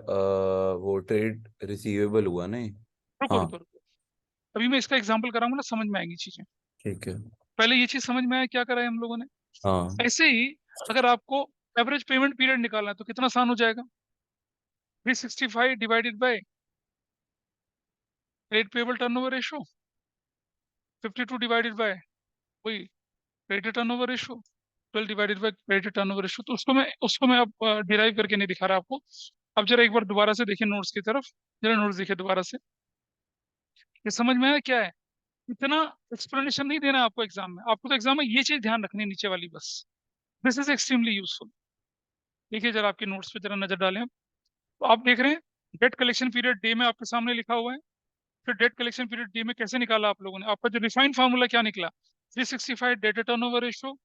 वो ट्रेड रिसीवेबल हुआ नहीं। रुको हाँ, रुको रुको, अभी मैं इसका एग्जाम्पल कराऊंगा ना, समझ में आएंगी चीजें। ठीक है। पहले ये चीज समझ में आया क्या करा है हम लोगों ने। हाँ, ऐसे ही अगर आपको एवरेज पेमेंट पीरियड निकालना है तो कितना आसान हो जाएगा? 365 divided by trade payable turnover ratio, 52 divided by वही credit turnover ratio, 12 divided by credit turnover ratio. तो उसको मैं अब डिराइव करके नहीं दिखा रहा आपको। अब जरा एक बार दोबारा से देखिए नोट्स की तरफ, जरा नोट्स देखिए दोबारा से। ये समझ में आया क्या है? इतना एक्सप्लेनेशन नहीं देना आपको एग्जाम में, आपको तो एग्जाम में ये चीज ध्यान रखनी है नीचे वाली बस। This is extremely useful. देखिए जरा आपकी नोट्स पे जरा नजर डालें। तो आप देख रहे हैं डेट कलेक्शन पीरियड डे में आपके सामने लिखा हुआ है। फिर डेट कलेक्शन पीरियड डे में कैसे निकाला आप लोगों ने? आपका जो रिफाइंड फार्मूला क्या निकला? 365 डेटा टर्नओवर रेशियो,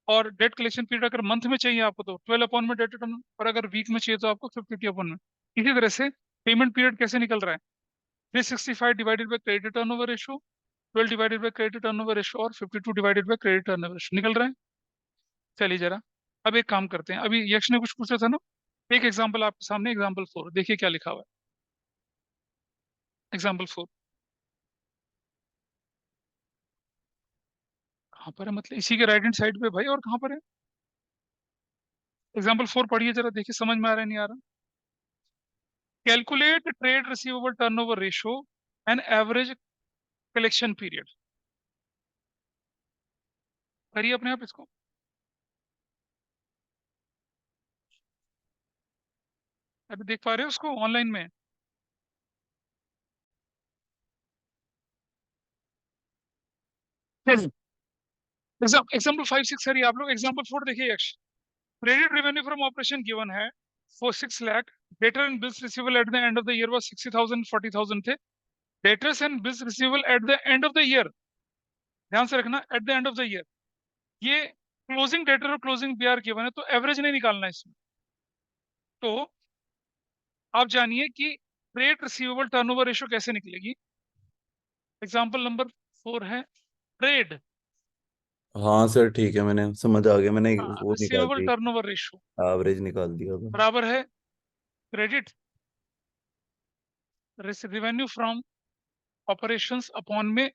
और डेट कलेक्शन पीरियड अगर मंथ में चाहिए आपको तो 12 अपॉन में डेटा टर्न, और अगर वीक में चाहिए तो आपको 52 अपॉन में। इसी तरह से पेमेंट पीरियड कैसे निकल रहा है? 365 divided by credit turnover ratio, 12 divided by credit turnover ratio, और 52 divided by credit turnover ratio निकल रहा है। चलिए जरा अब एक काम करते हैं, अभी यक्ष ने कुछ पूछा था ना, एक एग्जाम्पल आपके सामने, एग्जाम्पल 4 देखिए क्या लिखा हुआ है। एग्जाम्पल 4 कहाँ पर है? मतलब इसी के राइट हैंड साइड पे भाई, और कहाँ पर है? एग्जाम्पल 4 पढ़िए जरा, देखिए समझ में आ रहा है नहीं आ रहा? Calculate trade receivable turnover ratio and average collection period. करिए अपने आप इसको। अभी देख पा रहे हो उसको ऑनलाइन में? एग्जाम्पल 5 6 सर, आप लोग एग्जाम्पल 4 देखिए यक्ष। Credit revenue from operation given है for 6 lakh. Debtor and bills receivable at the end of the year was 60,000 40,000 थे। Debtors and bills receivable at the end of the year, ध्यान से रखना, at the end of the year. ये closing debtor और closing BR given है, तो average नहीं निकालना है इसमें। तो आप जानिए कि ट्रेड रिसीवेबल टर्नओवर रेशियो कैसे निकलेगी। एग्जाम्पल नंबर 4 है ट्रेड, हाँ सर, ठीक है, मैंने समझ आ गया। मैंने वो निकाल रिसीवेबल दी, टर्नओवर रेशियो एवरेज निकाल दिया था। बराबर है credit revenue from operations upon में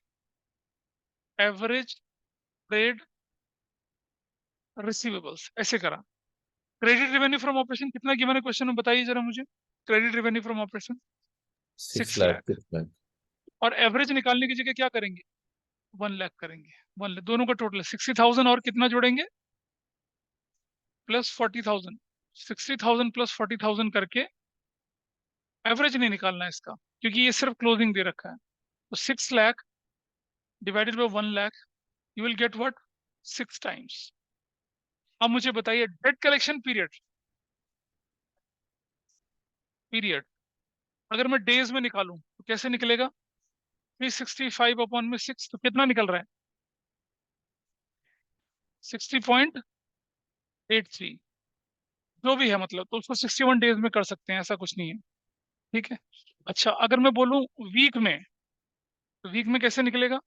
एवरेज ट्रेड रिसीवेबल्स, ऐसे करा। क्रेडिट रेवेन्यू फ्रॉम ऑपरेशन कितना गिवन है क्वेश्चन में, बताइए जरा मुझे। Credit revenue from operation 6 six lakh, lakh 6 lakh. और एवरेज निकालने की जगह क्या करेंगे? 1 लाख करेंगे। 1 लाख दोनों का टोटल है 60,000, और कितना जोड़ेंगे? प्लस 40,000। 60,000 प्लस 40,000 करके एवरेज नहीं निकालना है इसका, क्योंकि ये सिर्फ क्लोजिंग दे रखा है। तो 6 lakh divided by 1 lakh, you will get what? 6 times. अब मुझे बताइए डेट कलेक्शन पीरियड, पीरियड अगर मैं डेज में निकालूं तो कैसे निकलेगा? 365 अपॉन में 6, तो कितना निकल रहा है? 60.83, जो भी है, मतलब तो उसको 61 डेज में कर सकते हैं, ऐसा कुछ नहीं है। ठीक है। अच्छा अगर मैं बोलूं वीक में, तो वीक में कैसे निकलेगा?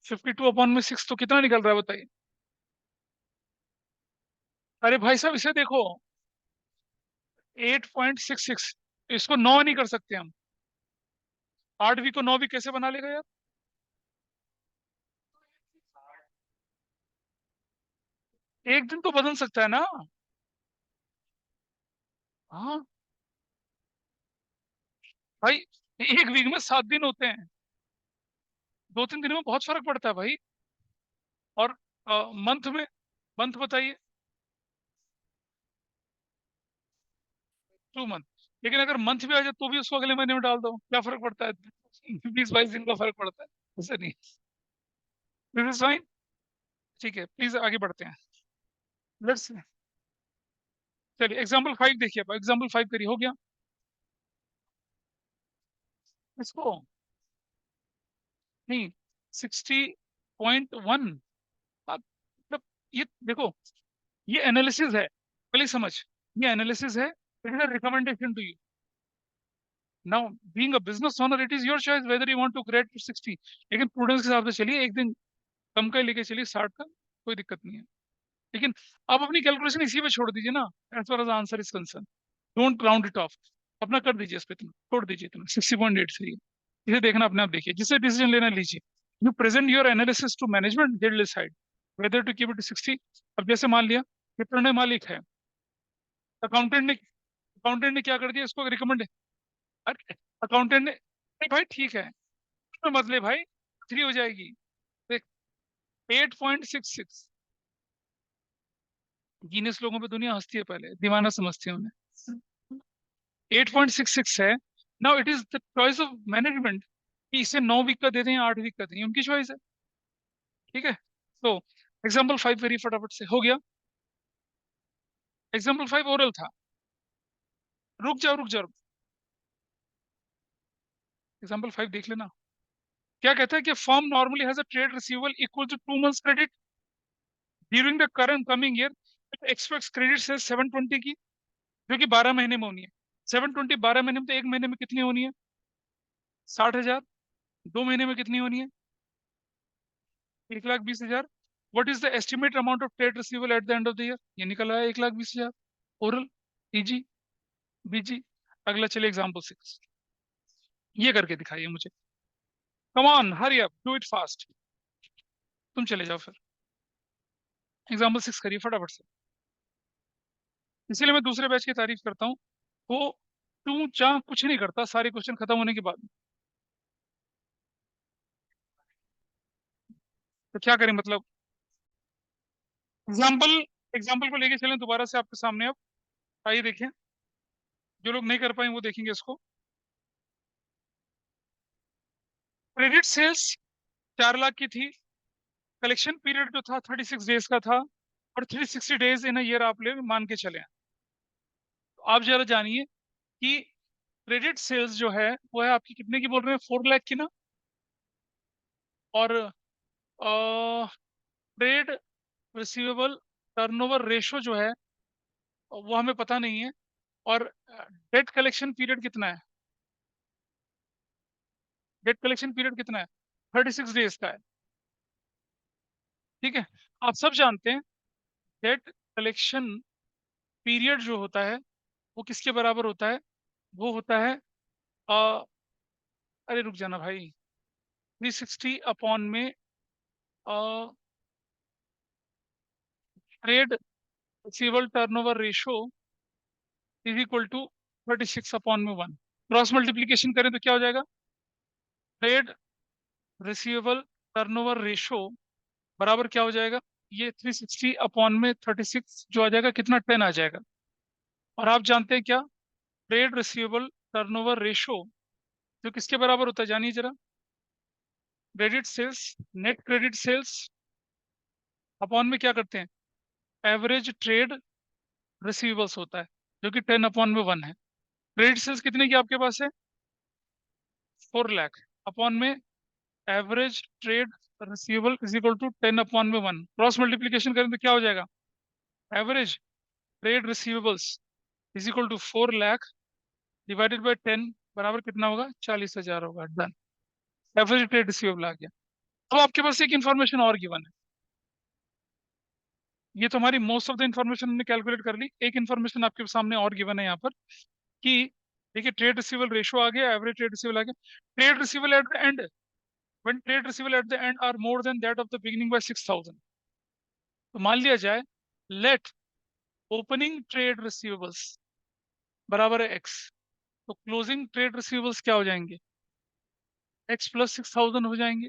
52 अपॉन में 6, तो कितना निकल रहा है बताइए? अरे भाई साहब इसे देखो, 8.66। इसको 9 नहीं कर सकते हम? 8 वीक को 9 वीक कैसे बना लेगा यार? एक दिन तो बदल सकता है ना। हाँ भाई, एक वीक में 7 दिन होते हैं, 2-3 दिन में बहुत फर्क पड़ता है भाई। और मंथ में, मंथ बताइए, 2 मंथ। लेकिन अगर मंथ भी आ जाए तो भी उसको अगले महीने में डाल दो, क्या फर्क पड़ता है? 20-22 दिन का फर्क पड़ता है, ऐसे नहीं। This is fine. ठीक है, प्लीज आगे बढ़ते हैं। लेट्स, चलिए एग्जाम्पल 5 देखिए, एग्जाम्पल 5 करिए, हो गया इसको? नहीं, 60.1। मतलब ये देखो, ये एनालिसिस है, पहले समझ, ये एनालिसिस है, it is a recommendation to you. Now being a business owner, it is your choice whether you want to create 60। लेकिन प्रूडेंस के हिसाब से चलिए, एक दिन कम का ही लेके चलिए, 60 का, कोई दिक्कत नहीं है। लेकिन आप अपनी कैलकुलेशन इसी पे छोड़ दीजिए ना, as far as answer is concern. Don't round it off, अपना कर दीजिए इस पे, इतना छोड़ दीजिए, इतना 60.8 सही है। इसे देखना अपने आप देखिए, जिससे डिसीजन लेना लीजिए। You present your analysis to management, they will decide whether to keep it 60। अब जैसे मान लिया कि प्रणय मालिक है, अकाउंटेंट ने क्या कर दिया, इसको रिकमेंड, अरे अकाउंटेंट ने, नहीं भाई ठीक है, तो मत ले भाई, 3 हो जाएगी। देख, 8.66। जीनियस लोगों पे दुनिया हंसती है, पहले दीवाना समझती है उन्हें। 8.66 है। Now it is the choice of management कि इसे 9 वीक का दे दें या 8 वीक का दें, ये उनकी चॉइस है। ठीक है, तो एग्जाम्पल 5 करिए फटाफट से, हो गया। एग्जाम्पल 5 ओरल था, रुक जाओ रुक जाओ, एग्जाम्पल 5 देख लेना। क्या कहता है कि firm normally has a trade receivable equal to 2 months credit during the current coming year, expects credit से 720 की, जो कि 12 महीने में होनी है। 720 12 महीने में, तो एक महीने में कितनी होनी है? 60,000। 2 महीने में कितनी होनी है? 1,20,000। What is the estimate amount of trade receivable at the end of the year? ये निकल आया 1,20,000। ओरल, इजी, बीजी। अगला चलिए एग्जाम्पल 6, ये करके दिखाइए मुझे। Come on, hurry up, do it fast. तुम चले जाओ फिर, एग्जाम्पल 6 करिए फटाफट से। इसीलिए मैं दूसरे बैच की तारीफ करता हूँ, वो तू चाह कुछ नहीं करता सारे क्वेश्चन खत्म होने के बाद। तो क्या करें मतलब, एग्जाम्पल, एग्जाम्पल को लेके चलें दोबारा से आपके सामने। अब आइए देखें, जो लोग नहीं कर पाए वो देखेंगे इसको। क्रेडिट सेल्स 4 लाख की थी, कलेक्शन पीरियड जो था 36 डेज का था, और 360 डेज इन ईयर आप ले मान के चले। तो आप जरा जानिए कि क्रेडिट सेल्स जो है वो है आपकी कितने की बोल रहे हैं, 4 लाख की ना। और ट्रेड रिसीवेबल टर्नओवर रेशो जो है वो हमें पता नहीं है। और डेट कलेक्शन पीरियड कितना है, डेट कलेक्शन पीरियड कितना है? 36 डेज का है। ठीक है, आप सब जानते हैं डेट कलेक्शन पीरियड जो होता है वो किसके बराबर होता है? वो होता है, अ, अरे रुक जाना भाई, 360 अपॉन में trade receivable turnover ratio is equal to 36 upon में 1। क्रॉस मल्टीप्लीकेशन करें तो क्या हो जाएगा? ट्रेड रिसीवेबल टर्नओवर रेशो बराबर क्या हो जाएगा? ये 360 अपॉन में 36 जो आ जाएगा, कितना? 10 आ जाएगा। और आप जानते हैं क्या, ट्रेड रिसीवेबल टर्नओवर रेशो जो किसके बराबर होता है, जानिए जरा। Credit sales, net credit sales upon में क्या करते हैं, एवरेज ट्रेड रिसीवेबल्स होता है, जो कि 10 अपॉन में 1 है। क्रेडिट सेल्स कितने की आपके पास है? 4 लाख अपॉन में average trade receivable is equal to 10 upon में 1। क्रॉस मल्टीप्लीकेशन करें तो क्या हो जाएगा? Average trade receivables is equal to 4 lakh divided by 10 बराबर कितना होगा? 40,000 होगा। डन, एवरेज ट्रेड रिसीवेबल आ गया। अब आपके पास एक इन्फॉर्मेशन और गिवन है, ये तो हमारी मोस्ट ऑफ द इन्फॉर्मेशन हमने कैलकुलेट कर ली। एक इन्फॉर्मेशन आपके सामने और गिवन है यहाँ पर, कि देखिए ट्रेड रिसीवेबल रेशो आ गया, एवरेज ट्रेड रिसीवेबल आ गया। Trade receivable at the end, when trade receivable at the end are more than that of the beginning by 6,000। तो मान लिया जाए लेट ओपनिंग ट्रेड रिसीवेबल्स बराबर है x, तो क्लोजिंग ट्रेड रिसीवेबल्स क्या हो जाएंगे, x प्लस 6,000 हो जाएंगे।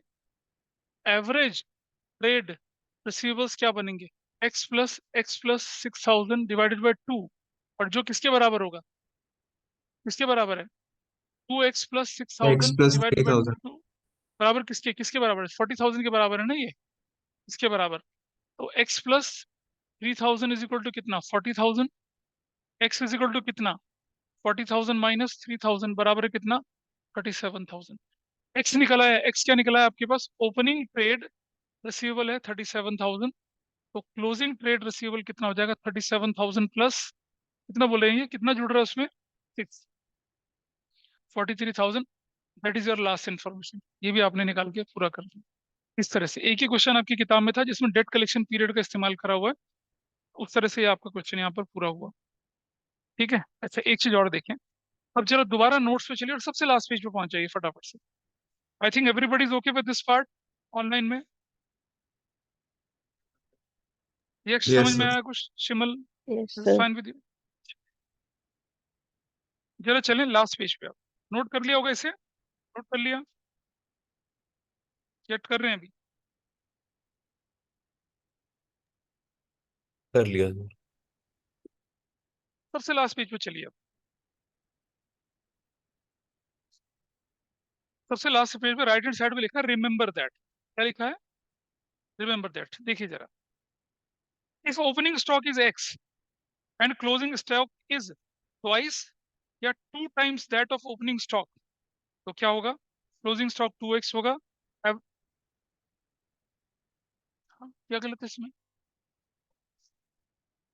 एवरेज ट्रेड रिसीवेबल्स क्या बनेंगे, x प्लस 6,000 डिवाइडेड बाई 2, और जो किसके बराबर होगा, किसके बराबर है, 2x plus six X thousand plus divided by 3,000. 2, बराबर किसके, किसके बराबर है, 40,000 के बराबर है ना ये, इसके बराबर। तो x plus 3,000 is equal to कितना, 40,000। x इज इक्वल टू कितना, 40,000 माइनस 3,000 बराबर है कितना, 37,000। x निकला है, x क्या निकला है आपके पास, ओपनिंग ट्रेड रिसीवेबल है 37,000, तो क्लोजिंग ट्रेड रिसीवेबल कितना हो जाएगा, 37,000 प्लस कितना बोले हैं, ये कितना जुड़ रहा है उसमें, 6, 43,000। That is your last information, ये भी आपने निकाल के पूरा कर दिया। इस तरह से एक ही क्वेश्चन आपकी किताब में था जिसमें डेट कलेक्शन पीरियड का इस्तेमाल करा हुआ है, उस तरह से ये आपका क्वेश्चन यहाँ पर पूरा हुआ। ठीक है, अच्छा एक चीज और देखें, अब जरा दोबारा नोट्स पे चलिए और सबसे लास्ट पेज पे पहुंच जाइए फटाफट से। I think everybody is okay with this part online में, ये समझ Yes, में sir. आया कुछ, शिमल Yes, this is sir. Fine with you. जरा चलें लास्ट पेज पे, आप नोट कर लिया होगा इसे, नोट कर लिया, चेक कर रहे हैं अभी, कर लिया सर। सबसे लास्ट पेज पे चलिए अब, सबसे लास्ट पेज पे राइट हैंड साइड पे लिखा है रिमेंबर दैट, क्या लिखा है, रिमेंबर दैट, देखिए जरा, if opening stock is x and closing stock is twice या 2 times that of opening stock, तो क्या होगा, क्लोजिंग स्टॉक 2x होगा। अब हाँ, क्या गलत है इसमें,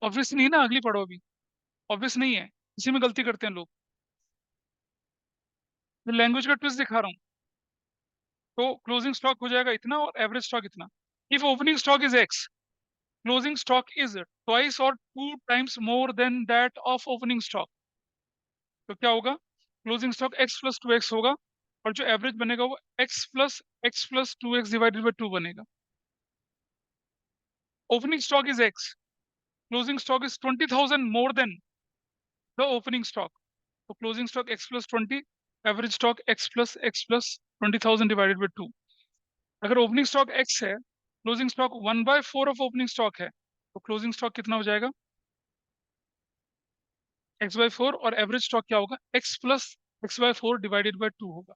ऑब्वियस नहीं है ना, अगली पढ़ो अभी, ऑब्वियस नहीं है, इसी में गलती करते हैं लोग, लैंग्वेज का ट्विस्ट दिखा रहा हूँ। तो क्लोजिंग स्टॉक हो जाएगा इतना और एवरेज स्टॉक इतना। If opening stock is x, closing stock is twice और 2 times more than that of opening stock, तो क्या होगा, closing stock x plus 2x होगा, और जो एवरेज बनेगा वो x plus 2x divided by 2 बनेगा। Opening stock is x, closing stock is 20,000 more than the opening stock, तो closing stock x plus 20, average stock x plus 20,000 divided by 2। अगर opening stock x है, closing stock 1/4 of opening stock है, तो closing stock कितना हो जाएगा, x/4, और average stock क्या होगा, x/4 डिवाइडेड बाई 2 होगा,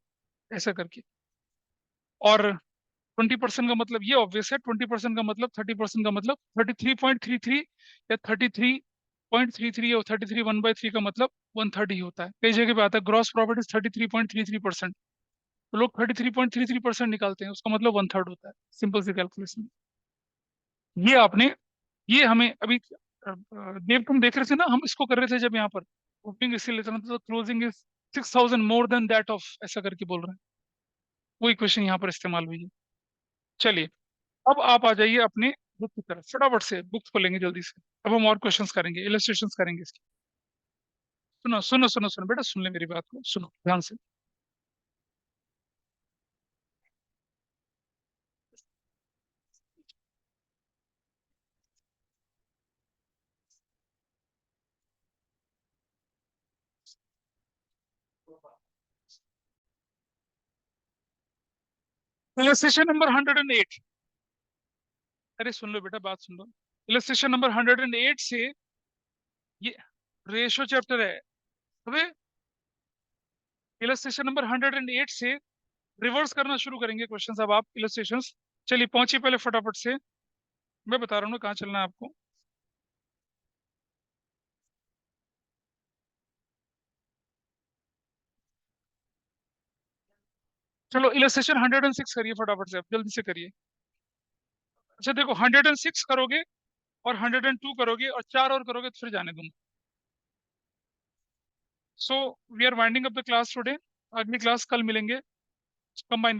ऐसा करके। और 20% का मतलब ये ऑब्वियस है, 20% का मतलब 30% का मतलब 33.33, या 33.33 और 33 1/3 का मतलब 1/3 ही होता है, कई जगह पे आता है ग्रॉस प्रॉफिट इज 33.33%, तो लोग 33.33% निकालते हैं, उसका मतलब 1/3 होता है, सिंपल सी कैलकुलेशन। ये आपने, ये हमें अभी देव तुम देख रहे थे ना, हम इसको कर रहे थे जब यहाँ पर ओपनिंग इससे लेते तो closing is 6,000 more than that of, ऐसा करके बोल रहे हैं, वही क्वेश्चन यहाँ पर इस्तेमाल हुई है। चलिए अब आप आ जाइए अपने बुक की तरफ, फटाफट से बुक्स खोलेंगे जल्दी से, अब हम और क्वेश्चंस करेंगे, इलस्ट्रेशंस करेंगे इसकी। सुनो सुनो सुनो सुनो बेटा, सुन ले मेरी बात को, सुनो ध्यान से। इलस्ट्रेशन नंबर 108, अरे सुन लो बेटा, बात सुन लो, इलस्ट्रेशन नंबर 108 से, ये रेशो चैप्टर है, अबे इलस्ट्रेशन नंबर 108 से रिवर्स करना शुरू करेंगे क्वेश्चंस, अब आप इलस्ट्रेशंस, चलिए पहुंचिए पहले फटाफट से, मैं बता रहा हूँ ना कहाँ चलना है आपको। चलो इलस्ट्रेशन 106 करिए फटाफट से, आप जल्दी से करिए। अच्छा देखो, 106 करोगे और 102 करोगे और 4 और करोगे तो फिर जाने दूंगा। So we are winding up the class today, अगली क्लास कल मिलेंगे, कंबाइन बैच।